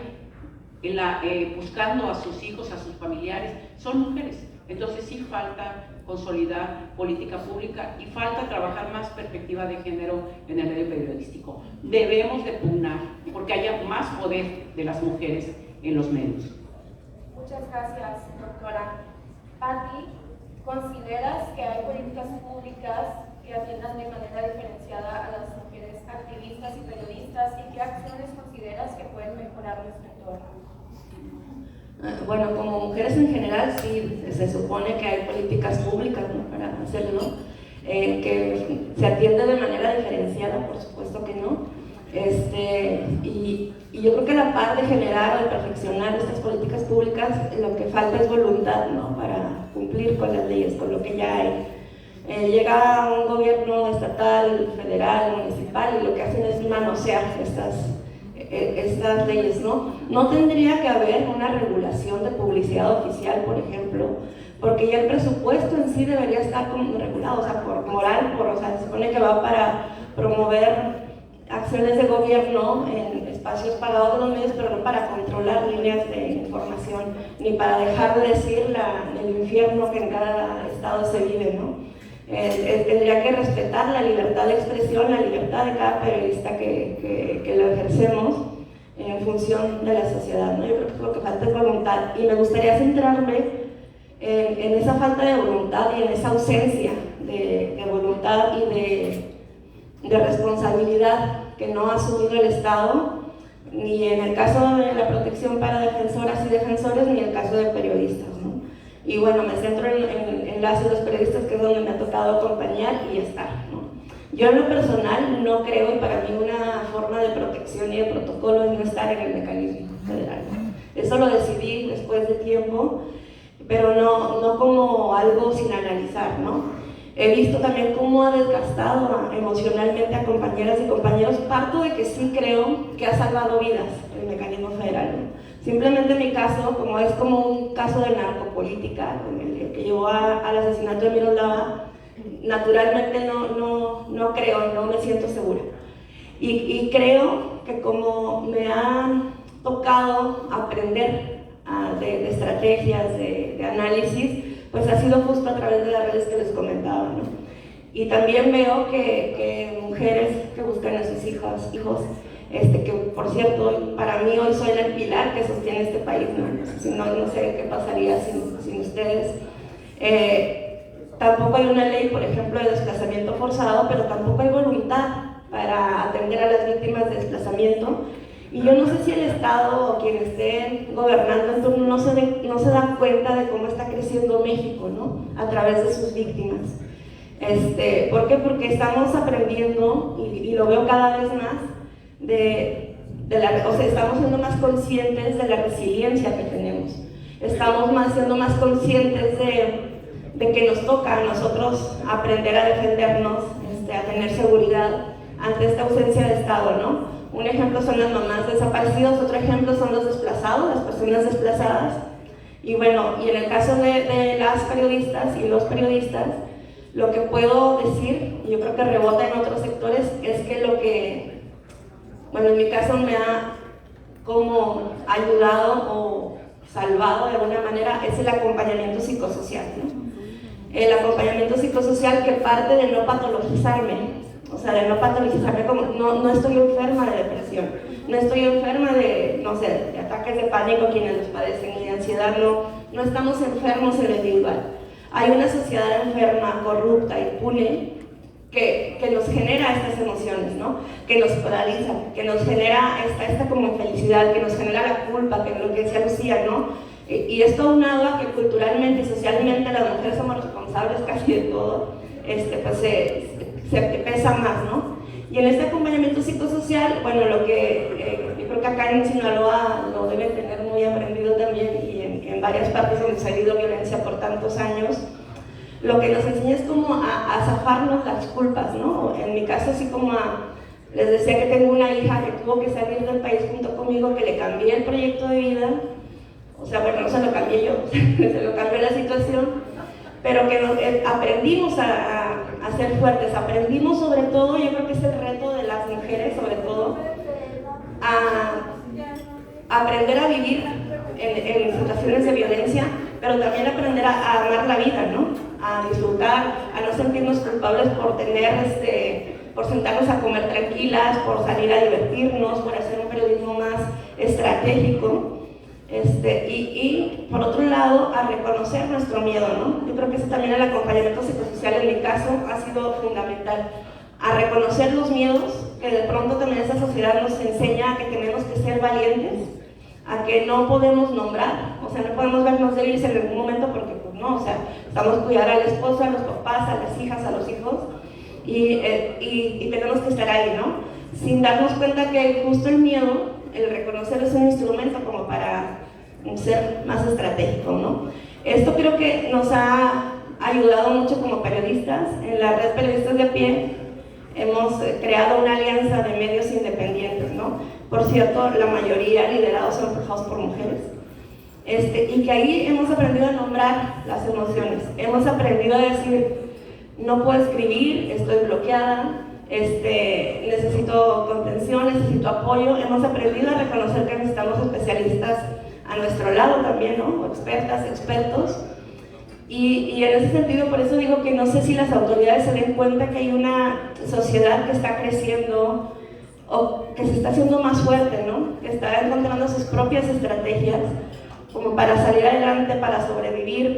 S1: buscando a sus hijos, a sus familiares, son mujeres. Entonces sí falta consolidar política pública y falta trabajar más perspectiva de género en el medio periodístico. Debemos de pugnar porque haya más poder de las mujeres en los medios.
S2: Muchas gracias, doctora. Patti, ¿consideras que hay políticas públicas que atiendan de manera diferenciada a las mujeres activistas y periodistas? ¿Y qué acciones consideras que pueden mejorar nuestro entorno?
S3: Bueno, como mujeres en general, sí, se supone que hay políticas públicas, ¿no?, para hacerlo, que se atiende de manera diferenciada, por supuesto que no. Y yo creo que a la par de generar o de perfeccionar estas políticas públicas, lo que falta es voluntad, ¿no?, para cumplir con las leyes, con lo que ya hay. Llega un gobierno estatal, federal, municipal, y lo que hacen es manosear estas leyes, ¿no? No tendría que haber una regulación de publicidad oficial, por ejemplo, porque ya el presupuesto en sí debería estar como regulado, o sea, por moral, se supone que va para promover acciones de gobierno en espacios pagados de los medios, pero no para controlar líneas de información, ni para dejar de decir el infierno que en cada estado se vive, ¿no? Tendría que respetar la libertad de expresión, la libertad de cada periodista que lo ejercemos en función de la sociedad, ¿no? Yo creo que lo que falta es voluntad, y me gustaría centrarme en esa falta de voluntad y en esa ausencia de voluntad y de responsabilidad que no ha asumido el Estado, ni en el caso de la protección para defensoras y defensores, ni en el caso de periodistas, ¿no? Y bueno, me centro en las de los periodistas, que es donde me ha tocado acompañar y estar, ¿no? Yo en lo personal no creo, y para mí una forma de protección y de protocolo es no estar en el mecanismo federal, ¿no? Eso lo decidí después de tiempo, pero no como algo sin analizar, ¿no? He visto también cómo ha desgastado emocionalmente a compañeras y compañeros. Parto de que sí creo que ha salvado vidas el mecanismo federal, ¿no? Simplemente mi caso, como es como un caso de narcopolítica, el que llevó al asesinato de Miroslava, naturalmente no creo, no me siento segura. Y creo que como me ha tocado aprender de estrategias, de análisis, pues ha sido justo a través de las redes que les comentaba, ¿no? Y también veo que mujeres que buscan a sus hijos, que por cierto, para mí hoy soy el pilar que sostiene este país, ¿no? No sé qué pasaría sin ustedes. Tampoco hay una ley, por ejemplo, de desplazamiento forzado, pero tampoco hay voluntad para atender a las víctimas de desplazamiento. Y yo no sé si el Estado o quien esté gobernando en turno no se da cuenta de cómo está creciendo México, ¿no?, a través de sus víctimas. ¿Por qué? Porque estamos aprendiendo, y lo veo cada vez más, estamos siendo más conscientes de la resiliencia que tenemos. Estamos siendo más conscientes de que nos toca a nosotros aprender a defendernos, a tener seguridad ante esta ausencia de Estado, ¿no? Un ejemplo son las mamás desaparecidas, otro ejemplo son los desplazados, las personas desplazadas. Y bueno, y en el caso de las periodistas y los periodistas, lo que puedo decir, y yo creo que rebota en otros sectores, es que en mi caso me ha como ayudado o salvado de alguna manera, es el acompañamiento psicosocial, ¿no? el acompañamiento psicosocial que parte de no patologizarme, o sea, de no patologizarme como no estoy enferma de depresión, no estoy enferma de, no sé, de ataques de pánico quienes los padecen, ni de ansiedad, no estamos enfermos en lo individual. Hay una sociedad enferma, corrupta, impune, que nos genera estas emociones, ¿no? Que nos paraliza, que nos genera esta como infelicidad, que nos genera la culpa, que es lo que decía Lucía, ¿no? Y esto aunado a que culturalmente y socialmente las mujeres somos responsables casi de todo, pues se pesa más, ¿no? Y en este acompañamiento psicosocial, bueno, lo que yo creo que acá en Sinaloa lo deben tener muy aprendido también, y en varias partes donde se ha habido violencia por tantos años, lo que nos enseña es como a zafarnos las culpas, ¿no? En mi caso, así como les decía que tengo una hija que tuvo que salir del país junto conmigo, que le cambié el proyecto de vida, o sea, bueno, no se lo cambié yo, se lo cambié la situación, pero que aprendimos a ser fuertes, aprendimos sobre todo, yo creo que es el reto de las mujeres sobre todo, a aprender a vivir en situaciones de violencia, pero también aprender a amar la vida, ¿no? A disfrutar, a no sentirnos culpables por por sentarnos a comer tranquilas, por salir a divertirnos, por hacer un periodismo más estratégico. Y por otro lado, a reconocer nuestro miedo, ¿no? Yo creo que eso también el acompañamiento psicosocial en mi caso ha sido fundamental, a reconocer los miedos, que de pronto también esta sociedad nos enseña que tenemos que ser valientes, a que no podemos nombrar, o sea, no podemos vernos débiles en ningún momento porque pues no, o sea, estamos cuidar a la esposa, a los papás, a las hijas, a los hijos, y tenemos que estar ahí, ¿no? Sin darnos cuenta que justo el miedo, el reconocer es un instrumento como para ser más estratégico, ¿no? Esto creo que nos ha ayudado mucho como periodistas. En la red Periodistas de a Pie hemos creado una alianza de medios independientes, ¿no? Por cierto, la mayoría liderados o empujados por mujeres. Y que ahí hemos aprendido a nombrar las emociones. Hemos aprendido a decir, no puedo escribir, estoy bloqueada, necesito contención, necesito apoyo. Hemos aprendido a reconocer que necesitamos especialistas a nuestro lado también, ¿no? O expertas, expertos. Y en ese sentido, por eso digo que no sé si las autoridades se den cuenta que hay una sociedad que está creciendo o que se está haciendo más fuerte, ¿no? Que está encontrando sus propias estrategias como para salir adelante, para sobrevivir,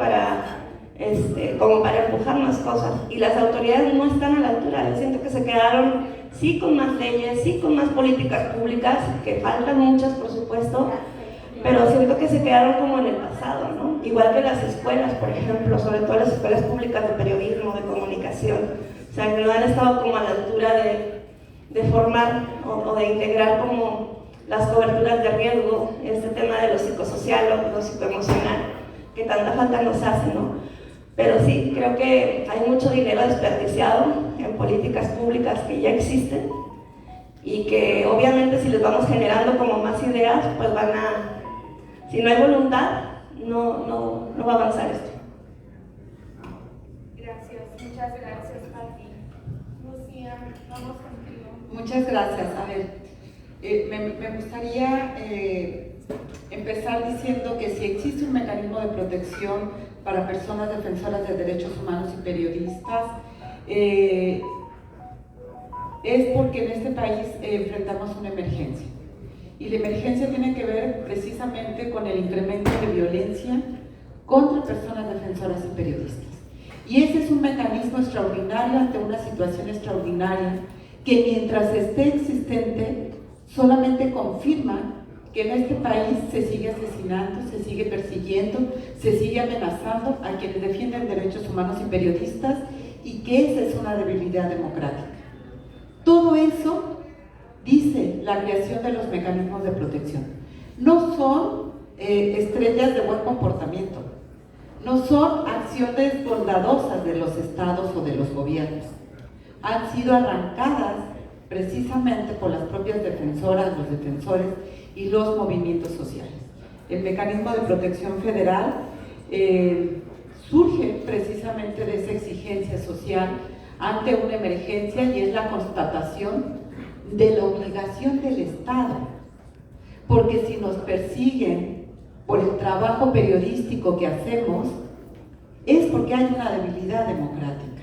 S3: como para empujar más cosas. Y las autoridades no están a la altura. Yo siento que se quedaron, sí, con más leyes, sí, con más políticas públicas, que faltan muchas, por supuesto, pero siento que se quedaron como en el pasado, ¿no? Igual que las escuelas, por ejemplo, sobre todo las escuelas públicas de periodismo, de comunicación, o sea, que no han estado como a la altura de formar o de integrar como las coberturas de riesgo, este tema de lo psicosocial o lo psicoemocional, que tanta falta nos hace, ¿no? Pero sí, creo que hay mucho dinero desperdiciado en políticas públicas que ya existen y que obviamente si les vamos generando como más ideas, pues si no hay voluntad, no va a avanzar esto.
S2: Gracias, muchas gracias, Pati. Lucía, vamos contigo.
S4: Muchas gracias. A ver, me gustaría empezar diciendo que si existe un mecanismo de protección para personas defensoras de derechos humanos y periodistas, es porque en este país enfrentamos una emergencia. Y la emergencia tiene que ver precisamente con el incremento de violencia contra personas defensoras y periodistas. Y ese es un mecanismo extraordinario ante una situación extraordinaria que mientras esté existente solamente confirma que en este país se sigue asesinando, se sigue persiguiendo, se sigue amenazando a quienes defienden derechos humanos y periodistas, y que esa es una debilidad democrática. Todo eso dice la creación de los mecanismos de protección. No son estrellas de buen comportamiento, no son acciones bondadosas de los estados o de los gobiernos. Han sido arrancadas precisamente por las propias defensoras, los defensores y los movimientos sociales. El mecanismo de protección federal surge precisamente de esa exigencia social ante una emergencia, y es la constatación de la obligación del Estado, porque si nos persiguen por el trabajo periodístico que hacemos, es porque hay una debilidad democrática.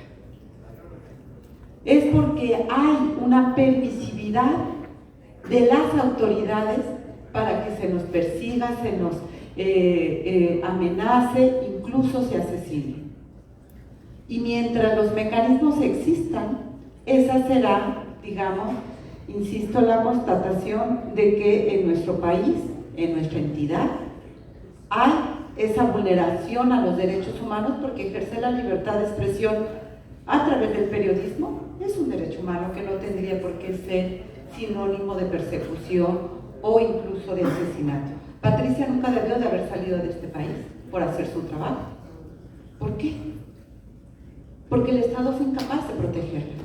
S4: Es porque hay una permisividad de las autoridades para que se nos persiga, se nos amenace, incluso se asesine. Y mientras los mecanismos existan, esa será, digamos, insisto, la constatación de que en nuestro país, en nuestra entidad, hay esa vulneración a los derechos humanos, porque ejercer la libertad de expresión a través del periodismo es un derecho humano que no tendría por qué ser sinónimo de persecución o incluso de asesinato. Patricia nunca debió de haber salido de este país por hacer su trabajo. ¿Por qué? Porque el Estado fue incapaz de protegerla.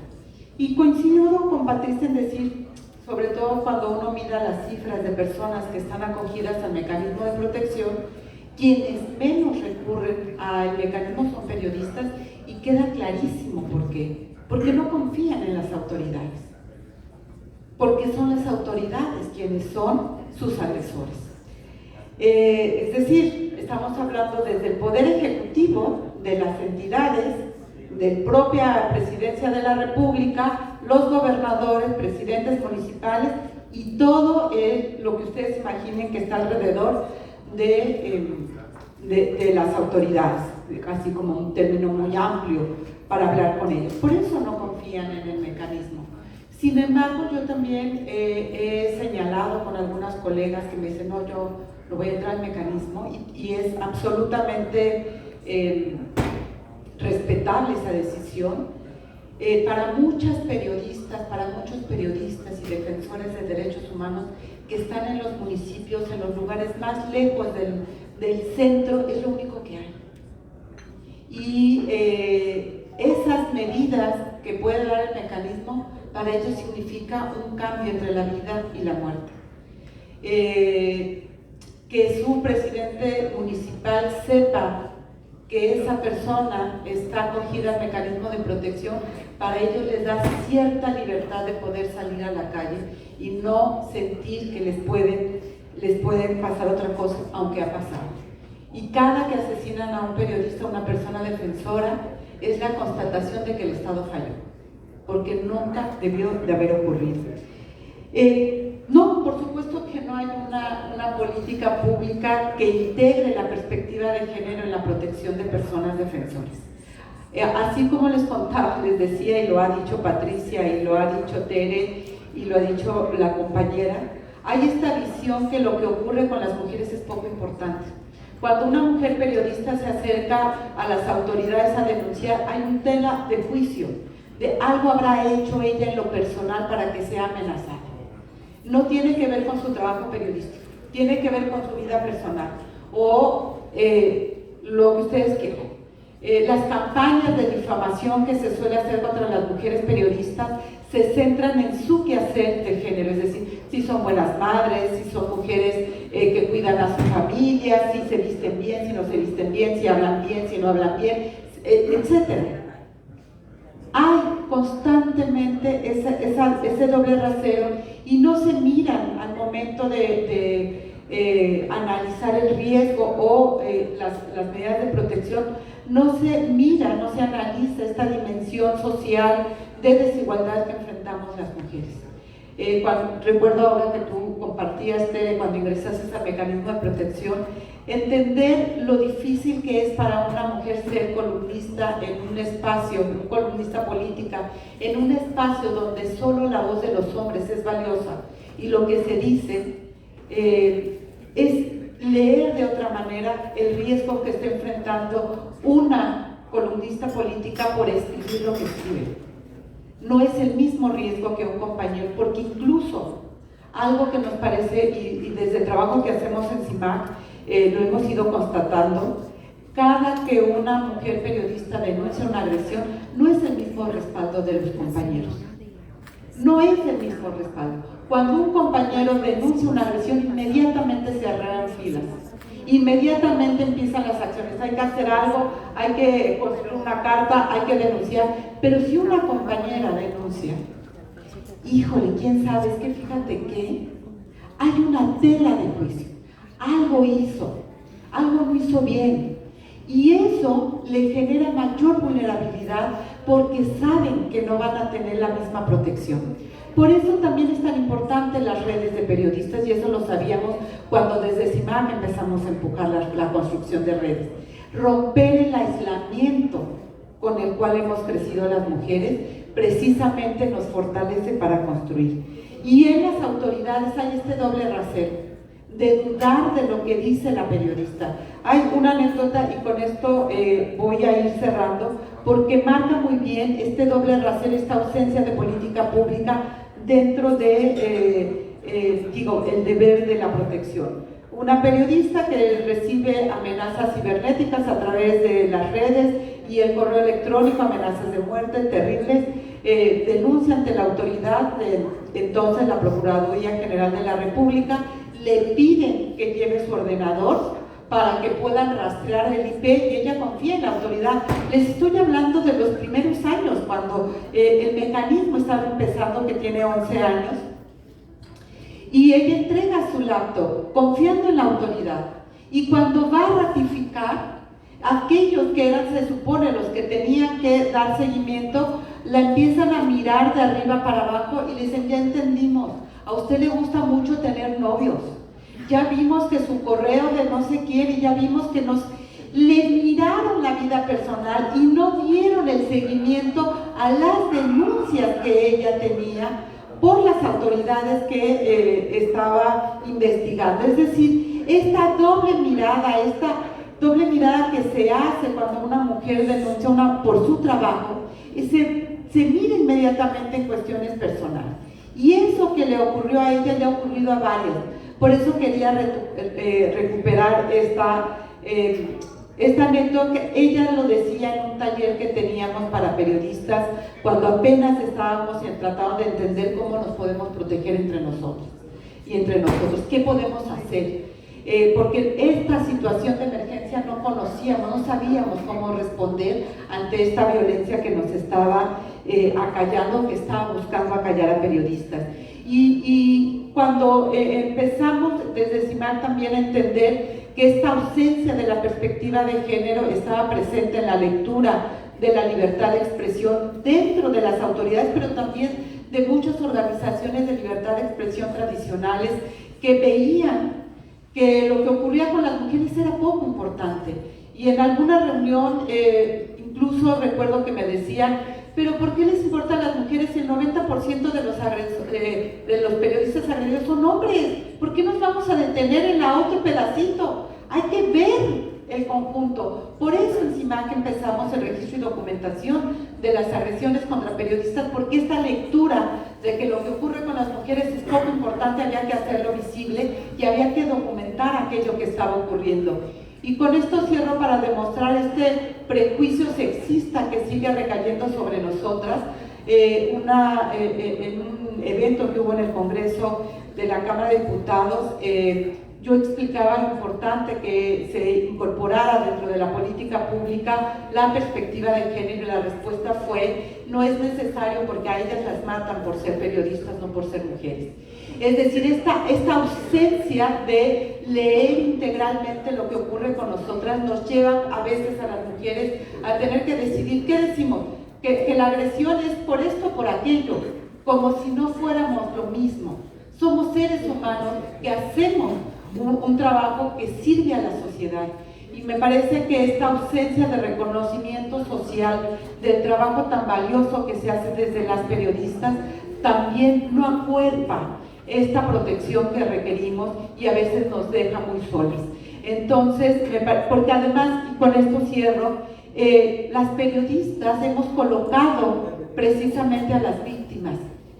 S4: Y coincido con Patricia en decir, sobre todo cuando uno mira las cifras de personas que están acogidas al mecanismo de protección, quienes menos recurren al mecanismo son periodistas, y queda clarísimo por qué. Porque no confían en las autoridades. Porque son las autoridades quienes son sus agresores. Es decir, estamos hablando desde el Poder Ejecutivo, de las entidades, de la propia Presidencia de la República, los gobernadores, presidentes municipales y todo lo que ustedes imaginen que está alrededor de las autoridades, así como un término muy amplio para hablar con ellos. Por eso no confían en el mecanismo. Sin embargo, yo también he señalado con algunas colegas que me dicen, no, yo no voy a entrar al mecanismo, y es absolutamente respetable esa decisión. Para muchos periodistas y defensores de derechos humanos que están en los municipios, en los lugares más lejos del centro, es lo único que hay. Y esas medidas que puede dar el mecanismo, para ellos significa un cambio entre la vida y la muerte. Que su presidente municipal sepa que esa persona está acogida al mecanismo de protección, para ellos les da cierta libertad de poder salir a la calle y no sentir que les pueden pasar otra cosa, aunque ha pasado. Y cada que asesinan a un periodista, a una persona defensora, es la constatación de que el Estado falló, porque nunca debió de haber ocurrido. No, por supuesto que no hay una política pública que integre la perspectiva de género en la protección de personas defensoras. Así como les contaba, les decía, y lo ha dicho Patricia, y lo ha dicho Tere, y lo ha dicho la compañera, hay esta visión que lo que ocurre con las mujeres es poco importante. Cuando una mujer periodista se acerca a las autoridades a denunciar, hay un tela de juicio, de algo habrá hecho ella en lo personal para que sea amenazada. No tiene que ver con su trabajo periodístico, tiene que ver con su vida personal o lo que ustedes quieran. Las campañas de difamación que se suele hacer contra las mujeres periodistas se centran en su quehacer de género, es decir, si son buenas madres, si son mujeres que cuidan a su familia, si se visten bien, si no se visten bien, si hablan bien, si no hablan bien, etc. Hay constantemente ese doble rasero y no se miran al momento de analizar el riesgo o las medidas de protección, no se mira, no se analiza esta dimensión social de desigualdad que enfrentamos las mujeres. Recuerdo ahora que tú compartías, cuando ingresaste al mecanismo de protección, entender lo difícil que es para una mujer ser columnista en un espacio, columnista política, en un espacio donde solo la voz de los hombres es valiosa y lo que se dice es leer de otra manera el riesgo que está enfrentando una columnista política por escribir lo que escribe. No es el mismo riesgo que un compañero, porque incluso algo que nos parece, y desde el trabajo que hacemos en CIMAC, lo hemos ido constatando, cada que una mujer periodista denuncia una agresión, no es el mismo respaldo de los compañeros. No es el mismo respaldo. Cuando un compañero denuncia una agresión, inmediatamente se arreglan filas. Inmediatamente empiezan las acciones. Hay que hacer algo, hay que construir una carta, hay que denunciar. Pero si una compañera denuncia, híjole, quién sabe, es que fíjate que hay una tela de juicio. Algo hizo, algo no hizo bien. Y eso le genera mayor vulnerabilidad porque saben que no van a tener la misma protección. Por eso también es tan importante las redes de periodistas, y eso lo sabíamos cuando desde CIMAC empezamos a empujar la construcción de redes. Romper el aislamiento con el cual hemos crecido las mujeres precisamente nos fortalece para construir. Y en las autoridades hay este doble rasero de dudar de lo que dice la periodista. Hay una anécdota, y con esto voy a ir cerrando, porque marca muy bien este doble rasero, esta ausencia de política pública dentro de, el deber de la protección. Una periodista que recibe amenazas cibernéticas a través de las redes y el correo electrónico, amenazas de muerte terribles, denuncia ante la autoridad, entonces la Procuraduría General de la República, le piden que lleve su ordenador para que puedan rastrear el IP, y ella confía en la autoridad. Les estoy hablando de los primeros años, cuando el mecanismo estaba empezando, que tiene 11 años, y ella entrega su laptop confiando en la autoridad. Y cuando va a ratificar, aquellos que eran, se supone, los que tenían que dar seguimiento, la empiezan a mirar de arriba para abajo y le dicen: ya entendimos, a usted le gusta mucho tener novios, ya vimos que su correo de no sé quién, y ya vimos que le miraron la vida personal y no dieron el seguimiento a las denuncias que ella tenía por las autoridades que estaba investigando. Es decir, esta doble mirada que se hace cuando una mujer denuncia por su trabajo, se mira inmediatamente en cuestiones personales. Y eso que le ocurrió a ella le ha ocurrido a varias. Por eso quería recuperar esta anécdota. Ella lo decía en un taller que teníamos para periodistas cuando apenas estábamos tratando de entender cómo nos podemos proteger entre nosotros y entre nosotros. ¿Qué podemos hacer? Porque esta situación de emergencia no conocíamos, no sabíamos cómo responder ante esta violencia que nos estaba acallando, que estaba buscando acallar a periodistas. Y cuando empezamos desde CIMAC también a entender que esta ausencia de la perspectiva de género estaba presente en la lectura de la libertad de expresión dentro de las autoridades, pero también de muchas organizaciones de libertad de expresión tradicionales que veían que lo que ocurría con las mujeres era poco importante. Y en alguna reunión, incluso recuerdo que me decían: pero ¿por qué les importa a las mujeres si el 90% de los periodistas agredidos son hombres? ¿Por qué nos vamos a detener en la otro pedacito? Hay que ver el conjunto. Por eso en CIMAC empezamos el registro y documentación de las agresiones contra periodistas, porque esta lectura de que lo que ocurre con las mujeres es poco importante, había que hacerlo visible y había que documentar aquello que estaba ocurriendo. Y con esto cierro para demostrar este prejuicio sexista que sigue recayendo sobre nosotras. En un evento que hubo en el Congreso de la Cámara de Diputados, yo explicaba lo importante que se incorporara dentro de la política pública la perspectiva de género, y la respuesta fue: no es necesario, porque a ellas las matan por ser periodistas, no por ser mujeres. Es decir, esta ausencia de leer integralmente lo que ocurre con nosotras nos lleva a veces a las mujeres a tener que decidir qué decimos, que la agresión es por esto o por aquello, como si no fuéramos lo mismo. Somos seres humanos que hacemos un trabajo que sirve a la sociedad. Y me parece que esta ausencia de reconocimiento social del trabajo tan valioso que se hace desde las periodistas también no acuerpa esta protección que requerimos, y a veces nos deja muy solas. Entonces, porque además, y con esto cierro, las periodistas hemos colocado precisamente a las víctimas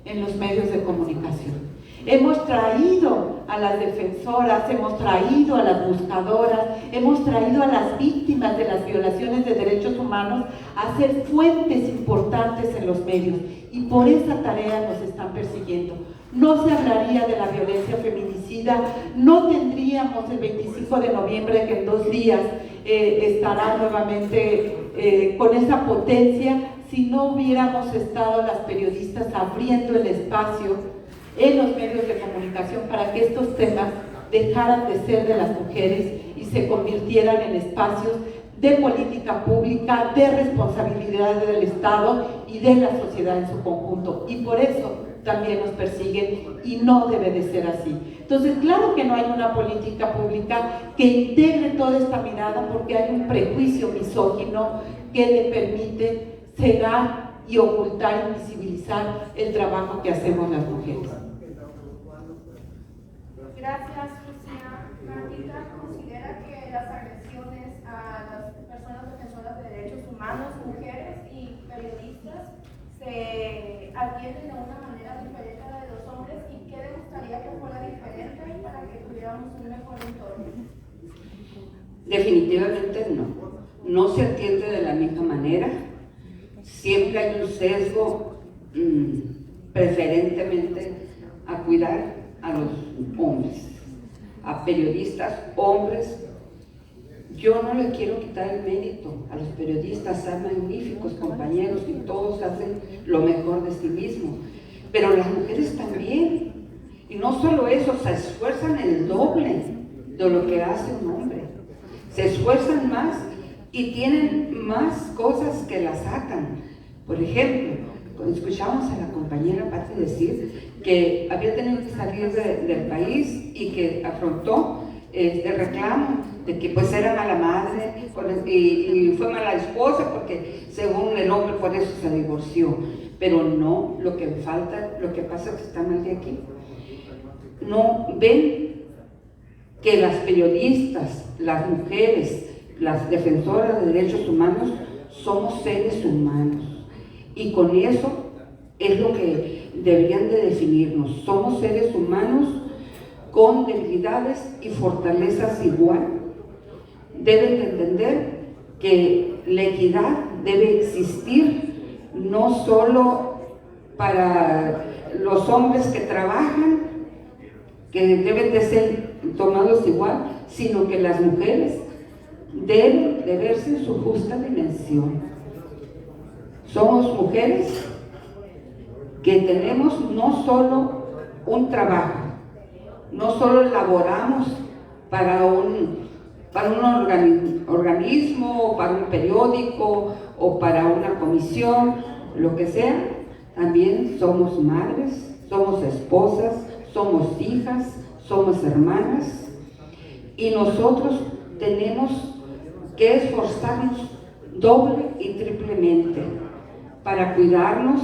S4: en los medios de comunicación. Hemos traído a las defensoras, hemos traído a las buscadoras, hemos traído a las víctimas de las violaciones de derechos humanos a ser fuentes importantes en los medios, y por esa tarea nos están persiguiendo. No se hablaría de la violencia feminicida, no tendríamos el 25 de noviembre, que en 2 días estará nuevamente con esa potencia, si no hubiéramos estado las periodistas abriendo el espacio en los medios de comunicación para que estos temas dejaran de ser de las mujeres y se convirtieran en espacios de política pública, de responsabilidad del Estado y de la sociedad en su conjunto. Y por eso también nos persiguen y no debe de ser así. Entonces, claro que no hay una política pública que integre toda esta mirada, porque hay un prejuicio misógino que le permite cegar y ocultar y visibilizar el trabajo que hacemos las mujeres.
S2: Gracias, Lucía. Martita, ¿considera que las agresiones a las personas defensoras de derechos humanos, mujeres y periodistas, se atienden de una manera diferente a la de los hombres, y qué le gustaría que fuera diferente para que tuviéramos un mejor entorno?
S5: Definitivamente no se atiende de la misma manera. Siempre hay un sesgo preferentemente a cuidar a los hombres, a periodistas hombres. Yo no le quiero quitar el mérito a los periodistas, son magníficos compañeros y todos hacen lo mejor de sí mismos, pero las mujeres también, y no solo eso, se esfuerzan el doble de lo que hace un hombre, se esfuerzan más y tienen más cosas que las atan. Por ejemplo, cuando escuchamos a la compañera Pati decir que había tenido que salir del país y que afrontó el reclamo de que pues era mala madre y fue mala esposa porque según el hombre por eso se divorció, pero no, lo que pasa es que está mal de aquí. No ven que las periodistas, las mujeres, las defensoras de derechos humanos somos seres humanos, y con eso es lo que deberían de definirnos. Somos seres humanos con debilidades y fortalezas igual. Deben de entender que la equidad debe existir no solo para los hombres que trabajan, que deben de ser tomados igual, sino que las mujeres deben de verse en su justa dimensión. Somos mujeres que tenemos no solo un trabajo, no solo laboramos para un organismo, o para un periódico, o para una comisión, lo que sea. También somos madres, somos esposas, somos hijas, somos hermanas, y nosotros tenemos que esforzarnos doble y triplemente para cuidarnos,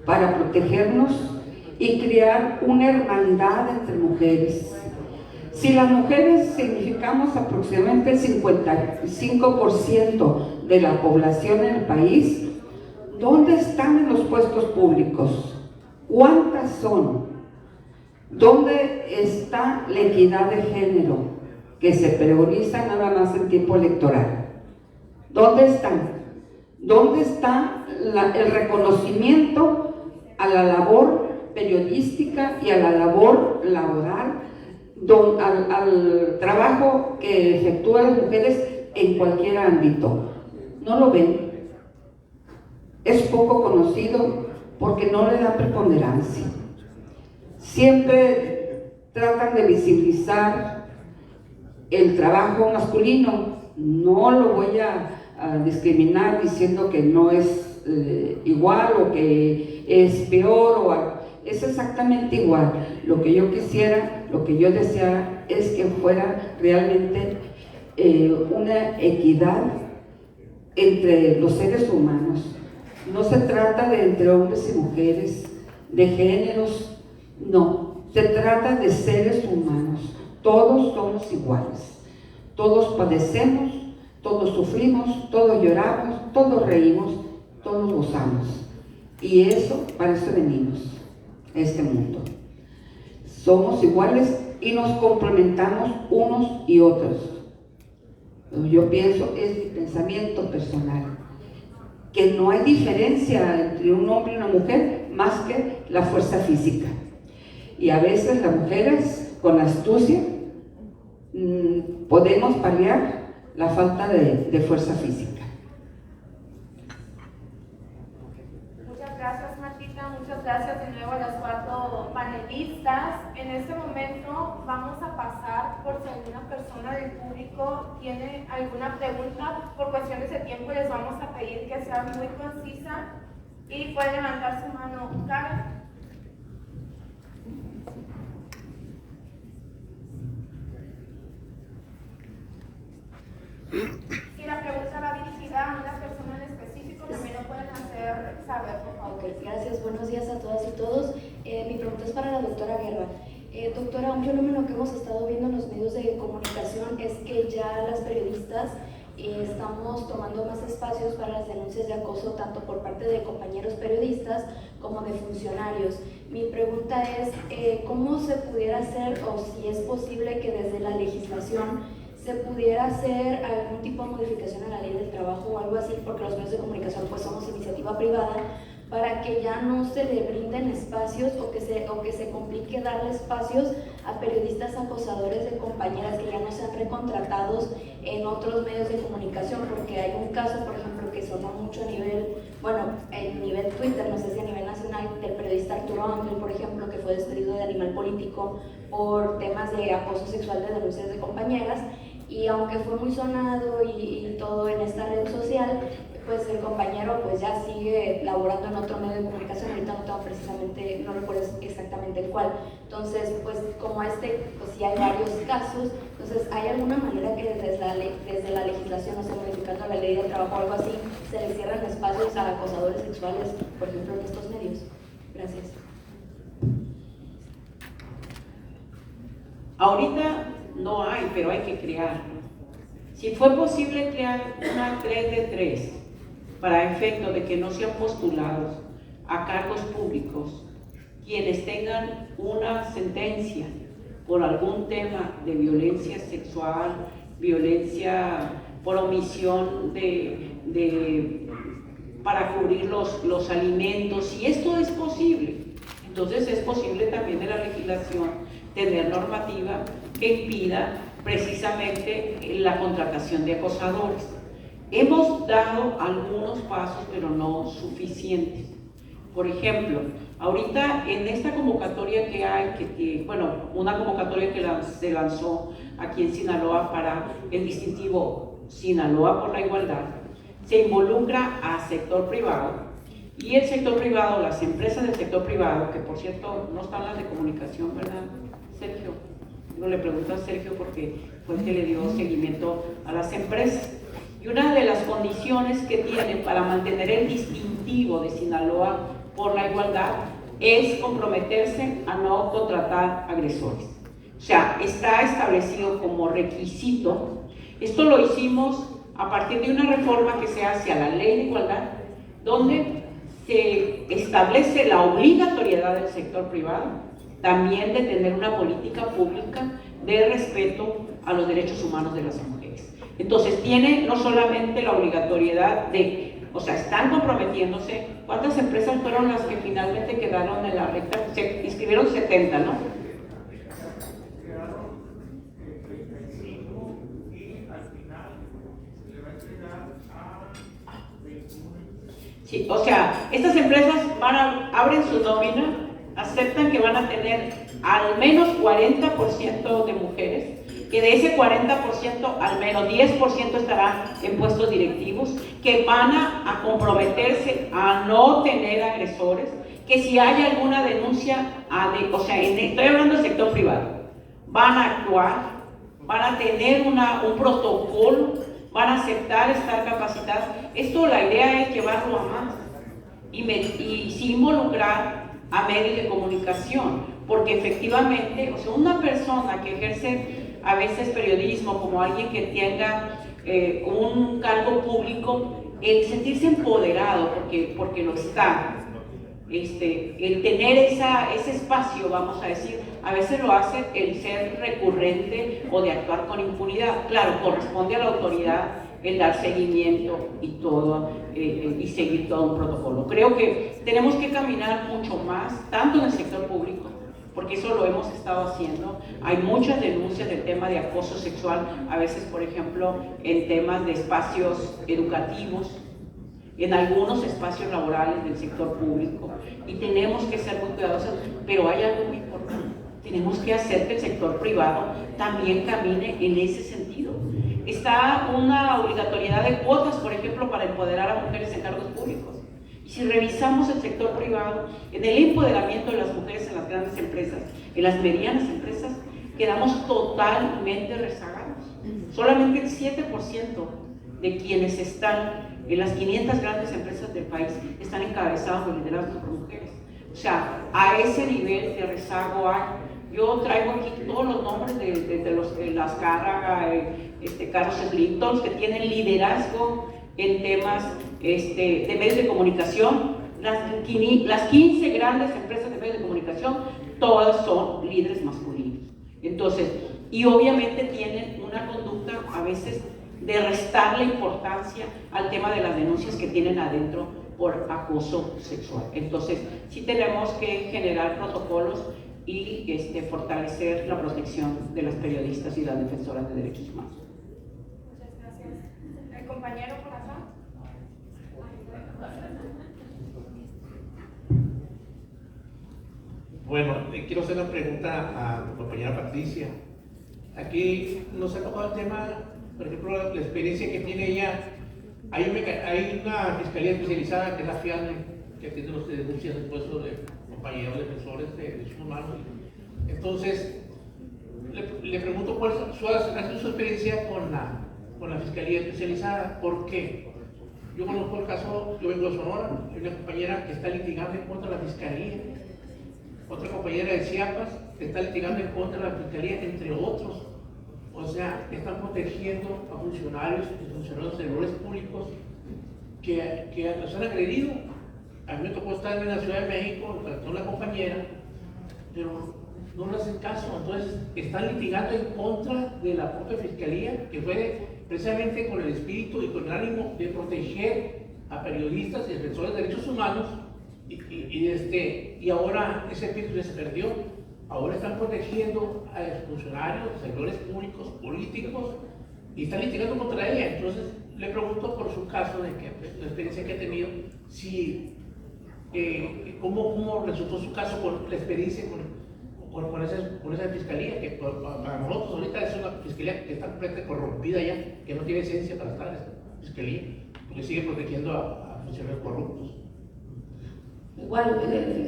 S5: para protegernos y crear una hermandad entre mujeres. Si las mujeres significamos aproximadamente el 55% de la población en el país, ¿dónde están en los puestos públicos? ¿Cuántas son? ¿Dónde está la equidad de género que se preconiza nada más en tiempo electoral? ¿Dónde están? ¿Dónde está el reconocimiento a la labor periodística y a la labor laboral, al trabajo que efectúan las mujeres en cualquier ámbito? No lo ven. Es poco conocido porque no le da preponderancia. Siempre tratan de visibilizar el trabajo masculino. No lo voy a discriminar diciendo que no es igual o que es peor, es exactamente igual. Lo que yo quisiera, lo que yo deseara es que fuera realmente una equidad entre los seres humanos. No se trata de entre hombres y mujeres, de géneros, no, se trata de seres humanos. Todos somos iguales, todos padecemos, todos sufrimos, todos lloramos, todos reímos, todos gozamos. Y eso, para eso venimos a este mundo. Somos iguales y nos complementamos unos y otros. Yo pienso, es mi pensamiento personal, que no hay diferencia entre un hombre y una mujer más que la fuerza física. Y a veces las mujeres, con la astucia, podemos paliar la falta de fuerza física.
S2: Muchas gracias, Martita. Muchas gracias de nuevo a las 4 panelistas. panelistas. En este momento vamos a pasar por si alguna persona del público tiene alguna pregunta. Por cuestiones de tiempo les vamos a pedir que sea muy concisa y puede levantar su mano. Karen. Si la pregunta va dirigida a una persona en específico, también lo pueden hacer saber, por favor.
S6: Ok, gracias. Buenos días a todas y todos. Mi pregunta es para la doctora Guerra. Doctora, un fenómeno que hemos estado viendo en los medios de comunicación es que ya las periodistas estamos tomando más espacios para las denuncias de acoso, tanto por parte de compañeros periodistas como de funcionarios. Mi pregunta es, ¿cómo se pudiera hacer o si es posible que desde la legislación se pudiera hacer algún tipo de modificación a la ley del trabajo o algo así, porque los medios de comunicación pues somos iniciativa privada, para que ya no se le brinden espacios o que se complique darle espacios a periodistas acosadores de compañeras que ya no sean recontratados en otros medios de comunicación? Porque hay un caso, por ejemplo, que sonó mucho a nivel, en nivel Twitter, no sé si a nivel nacional, del periodista Arturo Ángel, por ejemplo, que fue despedido de Animal Político por temas de acoso sexual de denuncias de compañeras. Y aunque fue muy sonado y todo en esta red social, pues el compañero pues ya sigue laborando en otro medio de comunicación. Ahorita no tengo precisamente, no recuerdo exactamente el cual. Entonces, pues como pues sí hay varios casos. Entonces, ¿hay alguna manera que desde la legislación, o sea, modificando la ley del trabajo o algo así, se le cierran espacios a acosadores sexuales, por ejemplo, en estos medios? Gracias.
S1: Ahorita no hay, pero hay que crear. Si fue posible crear una 3 de 3 para efecto de que no sean postulados a cargos públicos quienes tengan una sentencia por algún tema de violencia sexual, violencia por omisión para cubrir los alimentos, si esto es posible, entonces es posible también en la legislación tener normativa que impida precisamente la contratación de acosadores. Hemos dado algunos pasos, pero no suficientes. Por ejemplo, ahorita en esta convocatoria que hay, una convocatoria que se lanzó aquí en Sinaloa para el distintivo Sinaloa por la Igualdad, se involucra al sector privado, y el sector privado, las empresas del sector privado, que por cierto no están las de comunicación, ¿verdad, Sergio? Yo le pregunto a Sergio porque fue el que le dio seguimiento a las empresas. Y una de las condiciones que tienen para mantener el distintivo de Sinaloa por la Igualdad es comprometerse a no contratar agresores. O sea, está establecido como requisito. Esto lo hicimos a partir de una reforma que se hace a la Ley de Igualdad, donde se establece la obligatoriedad del sector privado también de tener una política pública de respeto a los derechos humanos de las mujeres. Entonces tiene no solamente la obligatoriedad están comprometiéndose. ¿Cuántas empresas fueron las que finalmente quedaron en la recta? Se inscribieron 70, ¿no? Sí, o sea, estas empresas abren su nómina, aceptan que van a tener al menos 40% de mujeres, que de ese 40% al menos 10% estará en puestos directivos, que van a comprometerse a no tener agresores, que si hay alguna denuncia, estoy hablando del sector privado, van a actuar, van a tener un protocolo, van a aceptar estar capacitados. Esto, la idea es llevarlo a más y sí involucrar a medios de comunicación, porque efectivamente, una persona que ejerce a veces periodismo como alguien que tenga un cargo público, el sentirse empoderado, porque lo está, el tener ese espacio, vamos a decir, a veces lo hace el ser recurrente o de actuar con impunidad. Claro, corresponde a la autoridad el dar seguimiento y todo, y seguir todo un protocolo. Creo que tenemos que caminar mucho más, tanto en el sector público, porque eso lo hemos estado haciendo. Hay muchas denuncias del tema de acoso sexual, a veces, por ejemplo, en temas de espacios educativos, en algunos espacios laborales del sector público, y tenemos que ser muy cuidadosos, pero hay algo muy importante. tenemos que hacer que el sector privado también camine en ese sentido. Está una obligatoriedad de cuotas, por ejemplo, para empoderar a mujeres en cargos públicos. Y si revisamos el sector privado, en el empoderamiento de las mujeres en las grandes empresas, en las medianas empresas, quedamos totalmente rezagados. Solamente el 7% de quienes están en las 500 grandes empresas del país están encabezados o liderados por mujeres. O sea, a ese nivel de rezago hay. Yo traigo aquí todos los nombres de las Carlos Slingston, que tienen liderazgo en temas de medios de comunicación. Las 15 grandes empresas de medios de comunicación, todas son líderes masculinos. Entonces, y obviamente tienen una conducta a veces de restarle importancia al tema de las denuncias que tienen adentro por acoso sexual. Entonces, sí tenemos que generar protocolos y fortalecer la protección de las periodistas y las defensoras de derechos humanos.
S2: Muchas gracias. ¿El compañero por acá?
S7: Bueno, quiero hacer una pregunta a mi compañera Patricia. Aquí nos ha tocado el tema, por ejemplo, la experiencia que tiene ella. Hay una fiscalía especializada que es la FIADME, que atiende las denuncias del puesto de compañeros defensores de derechos humanos. Entonces, le pregunto cuál ha sido su experiencia con la fiscalía especializada. ¿Por qué? Yo conozco el caso, yo vengo de Sonora, hay una compañera que está litigando en contra de la fiscalía, otra compañera de Chiapas que está litigando en contra de la fiscalía, entre otros. O sea, están protegiendo a funcionarios y funcionarios de servidores públicos que los han agredido. A mí me tocó estar en la Ciudad de México, con una compañera, pero no le hacen caso. Entonces, están litigando en contra de la propia fiscalía, que fue precisamente con el espíritu y con el ánimo de proteger a periodistas y defensores de derechos humanos, y ahora ese espíritu ya se perdió. Ahora están protegiendo a funcionarios, servidores públicos, políticos, y están litigando contra ella. Entonces, le pregunto por su caso, de que la experiencia que ha tenido, si, ¿cómo resultó su caso con la experiencia con esa fiscalía, que para nosotros ahorita es una fiscalía que está completamente corrompida ya, que no tiene esencia para estar en esa fiscalía, porque sigue protegiendo a funcionarios corruptos?
S3: Igual,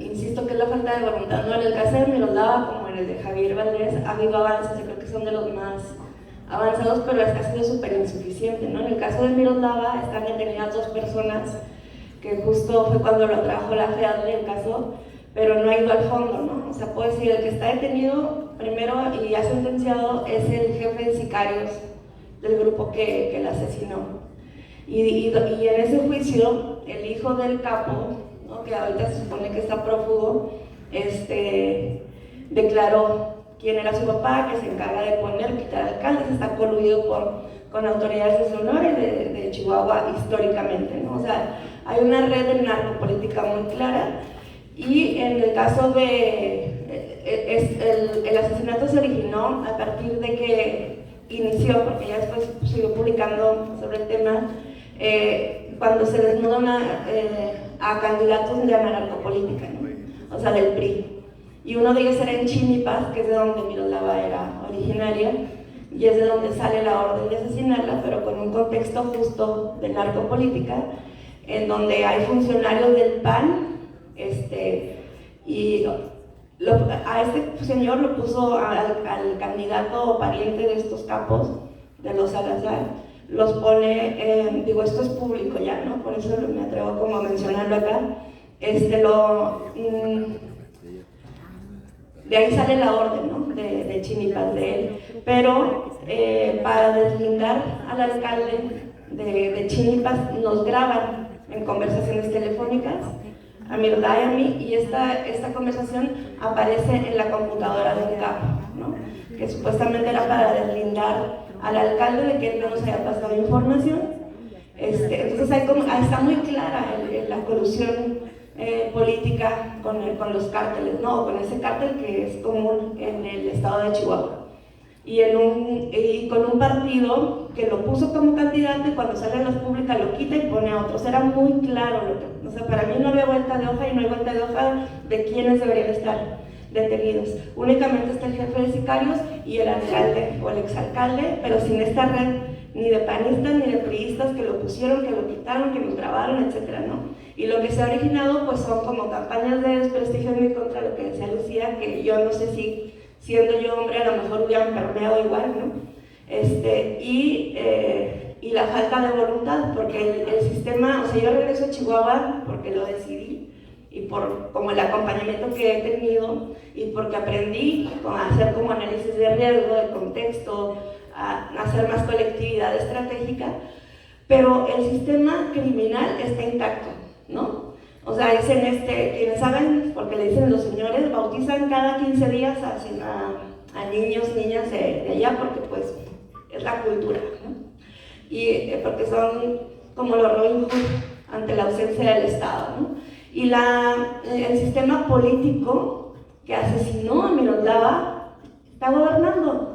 S3: insisto que es la falta de voluntad, ¿no? En el caso de Miroslava, como en el de Javier Valdés, ha habido avances, yo creo que son de los más avanzados, pero es que ha sido súper insuficiente, ¿no? En el caso de Miroslava están detenidas 2 personas, que justo fue cuando lo trajo la FEADLE el caso, pero no ha ido al fondo, ¿no? O sea, puedo decir, el que está detenido primero y ya sentenciado es el jefe de sicarios del grupo que la asesinó. Y en ese juicio, el hijo del capo, ¿no?, que ahorita se supone que está prófugo, declaró quién era su papá, que se encarga de quitar alcaldes, está coludido con autoridades de Sonora y de Chihuahua históricamente, ¿no? O sea, hay una red de narcopolítica muy clara. Y en el caso el asesinato se originó a partir de que inició, porque ya después siguió publicando sobre el tema, cuando se desnuda a candidatos de la narcopolítica, ¿no? O sea, del PRI. Y uno de ellos era en Chinipas, que es de donde Miroslava era originaria, y es de donde sale la orden de asesinarla, pero con un contexto justo de narcopolítica, en donde hay funcionarios del PAN, y a este señor lo puso al candidato o pariente de estos capos, de los Salazar, los pone, digo, esto es público ya, ¿no? Por eso me atrevo como a mencionarlo acá. De ahí sale la orden, ¿no?, de Chinipas, de él. Pero para deslindar al alcalde de Chinipas, nos graban en conversaciones telefónicas, a Miroslava y a mí, y esta conversación aparece en la computadora del capo, ¿no?, que supuestamente era para deslindar al alcalde de que él no nos haya pasado información. Entonces está muy clara la colusión política con los cárteles, ¿no?, con ese cártel que es común en el estado de Chihuahua. Y con un partido que lo puso como candidato, y cuando sale en las públicas lo quita y pone a otros. Era muy claro, o sea, para mí no había vuelta de hoja, y no hay vuelta de hoja de quiénes deberían estar detenidos. Únicamente está el jefe de sicarios y el alcalde o el exalcalde, pero sin esta red ni de panistas ni de priistas que lo pusieron, que lo quitaron, que nos grabaron, etcétera, ¿no? Y lo que se ha originado pues son como campañas de desprestigio en mi contra, lo que decía Lucía, que yo no sé si siendo yo hombre a lo mejor hubieran permeado igual, ¿no? Y la falta de voluntad, porque el sistema, o sea, yo regreso a Chihuahua porque lo decidí y por como el acompañamiento que he tenido y porque aprendí a hacer como análisis de riesgo, de contexto, a hacer más colectividad estratégica, pero el sistema criminal está intacto, ¿no? O sea, dicen quienes saben, porque le dicen los señores, bautizan cada 15 días a niños, niñas de allá, porque pues es la cultura, ¿no? Y porque son como los Robin Hood ante la ausencia del Estado, ¿no? Y el sistema político que asesinó a Miroslava está gobernando.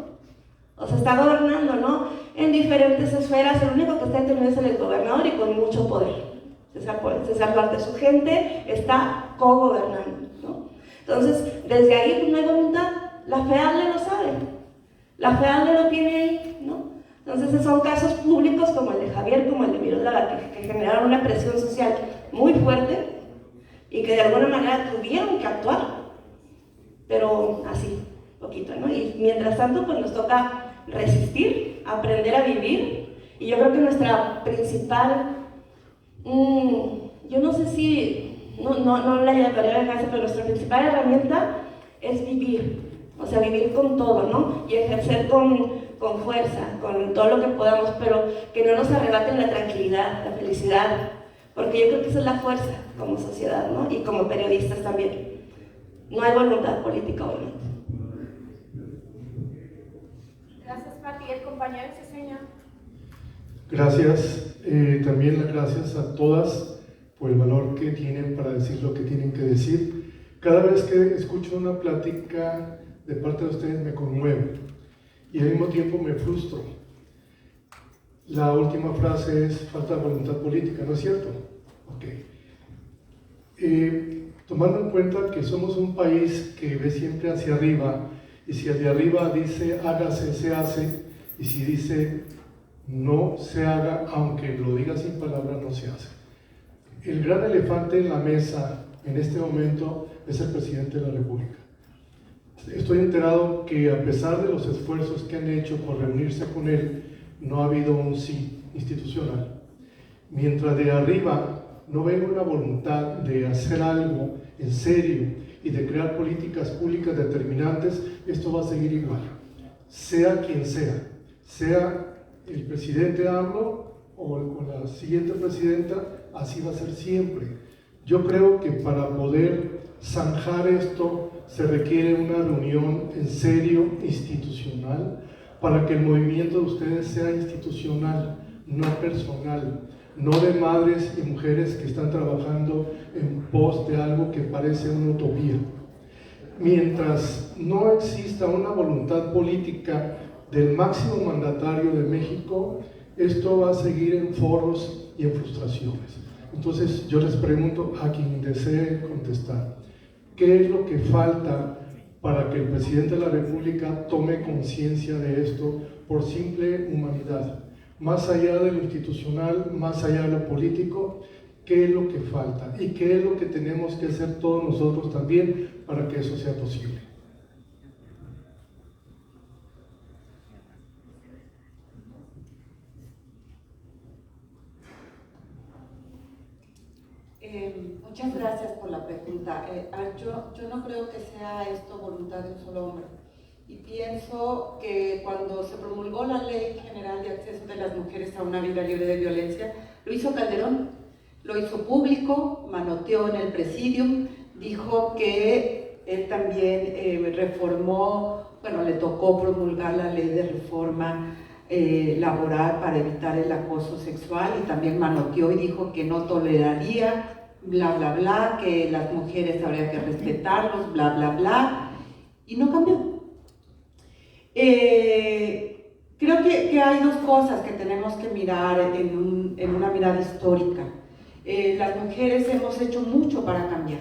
S3: O sea, está gobernando, ¿no? En diferentes esferas. El único que está detenido es el exgobernador y con mucho poder. César Duarte, su gente está co-gobernando, ¿no? Entonces, desde ahí pues, no hay voluntad. La FEADLE lo sabe. La FEADLE lo tiene ahí, ¿no? Entonces, son casos públicos como el de Javier, como el de Miroslava, que generaron una presión social muy fuerte y que de alguna manera tuvieron que actuar, pero así, poquito, ¿no? Y mientras tanto, pues nos toca resistir, aprender a vivir, y yo creo que nuestra principal, yo no sé si, no la llamaría de casa, pero nuestra principal herramienta es vivir, o sea, vivir con todo, ¿no? Y ejercer con fuerza, con todo lo que podamos, pero que no nos arrebaten la tranquilidad, la felicidad, porque yo creo que esa es la fuerza como sociedad, ¿no? Y como periodistas también. No hay voluntad política, obviamente.
S2: Gracias, Pati. El compañero Ceseña.
S8: Gracias. También las gracias a todas por el valor que tienen para decir lo que tienen que decir. Cada vez que escucho una plática de parte de ustedes me conmueve y al mismo tiempo me frustro. La última frase es falta de voluntad política, ¿no es cierto? Ok. Tomando en cuenta que somos un país que ve siempre hacia arriba, y si el de arriba dice hágase, se hace, y si dice no se haga, aunque lo diga sin palabras, no se hace. El gran elefante en la mesa en este momento es el presidente de la República. Estoy enterado que a pesar de los esfuerzos que han hecho por reunirse con él, no ha habido un sí institucional. Mientras de arriba no venga una voluntad de hacer algo en serio y de crear políticas públicas determinantes, esto va a seguir igual. Sea quien sea el presidente AMLO o la siguiente presidenta, así va a ser siempre. Yo creo que para poder zanjar esto se requiere una reunión en serio institucional para que el movimiento de ustedes sea institucional, no personal, no de madres y mujeres que están trabajando en pos de algo que parece una utopía. Mientras no exista una voluntad política del máximo mandatario de México, esto va a seguir en foros y en frustraciones. Entonces yo les pregunto a quien desee contestar, ¿qué es lo que falta para que el presidente de la República tome conciencia de esto por simple humanidad? Más allá de lo institucional, más allá de lo político, ¿qué es lo que falta? ¿Y qué es lo que tenemos que hacer todos nosotros también para que eso sea posible?
S4: Muchas gracias por la pregunta. Yo no creo que sea esto voluntad de un solo hombre. Y pienso que cuando se promulgó la Ley General de Acceso de las Mujeres a una Vida Libre de Violencia, lo hizo Calderón, lo hizo público, manoteó en el Presidium, dijo que él también reformó, bueno, le tocó promulgar la ley de reforma laboral para evitar el acoso sexual, y también manoteó y dijo que no toleraría bla bla bla, que las mujeres habría que respetarlos, bla bla bla, y no cambió. Creo que hay dos cosas que tenemos que mirar en una mirada histórica. Las mujeres hemos hecho mucho para cambiar.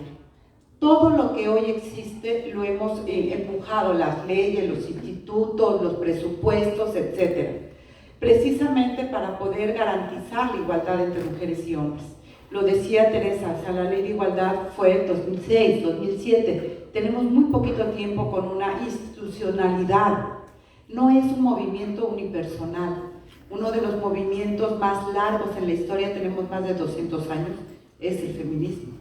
S4: todo lo que hoy existe lo hemos empujado, las leyes, los institutos, los presupuestos, etc. Precisamente para poder garantizar la igualdad entre mujeres y hombres. Lo decía Teresa, o sea, la ley de igualdad fue 2006, 2007. Tenemos muy poquito tiempo con una institucionalidad. No es un movimiento unipersonal. Uno de los movimientos más largos en la historia, tenemos más de 200 años, es el feminismo.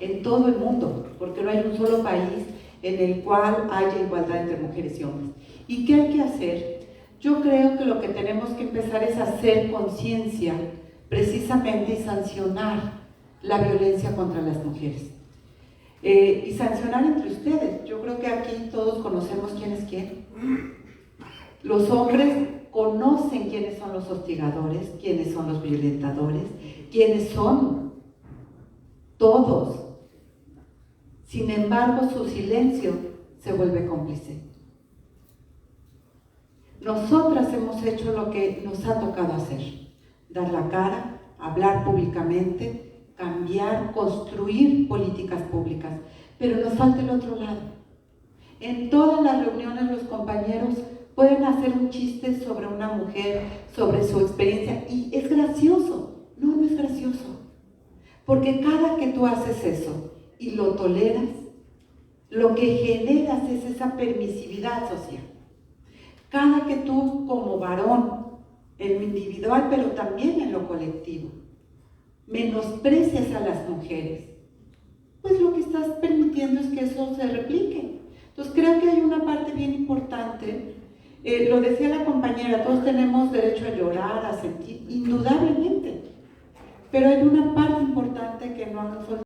S4: En todo el mundo, porque no hay un solo país en el cual haya igualdad entre mujeres y hombres. ¿Y qué hay que hacer? Yo creo que lo que tenemos que empezar es hacer conciencia, precisamente, y sancionar la violencia contra las mujeres. Y sancionar entre ustedes. Yo creo que aquí todos conocemos quién es quién. Los hombres conocen quiénes son los hostigadores, quiénes son los violentadores, quiénes son. Todos. Sin embargo, su silencio se vuelve cómplice. Nosotras hemos hecho lo que nos ha tocado hacer. Dar la cara, hablar públicamente, cambiar, construir políticas públicas. Pero nos falta el otro lado. En todas las reuniones los compañeros pueden hacer un chiste sobre una mujer, sobre su experiencia, y es gracioso. No, no es gracioso. Porque cada que tú haces eso y lo toleras, lo que generas es esa permisividad social. Cada que tú como varón, en lo individual, pero también en lo colectivo, menosprecias a las mujeres, pues lo que estás permitiendo es que eso se replique. Entonces creo que hay una parte bien importante, lo decía la compañera, todos tenemos derecho a llorar, a sentir, indudablemente, pero hay una parte importante que no nos olvidamos.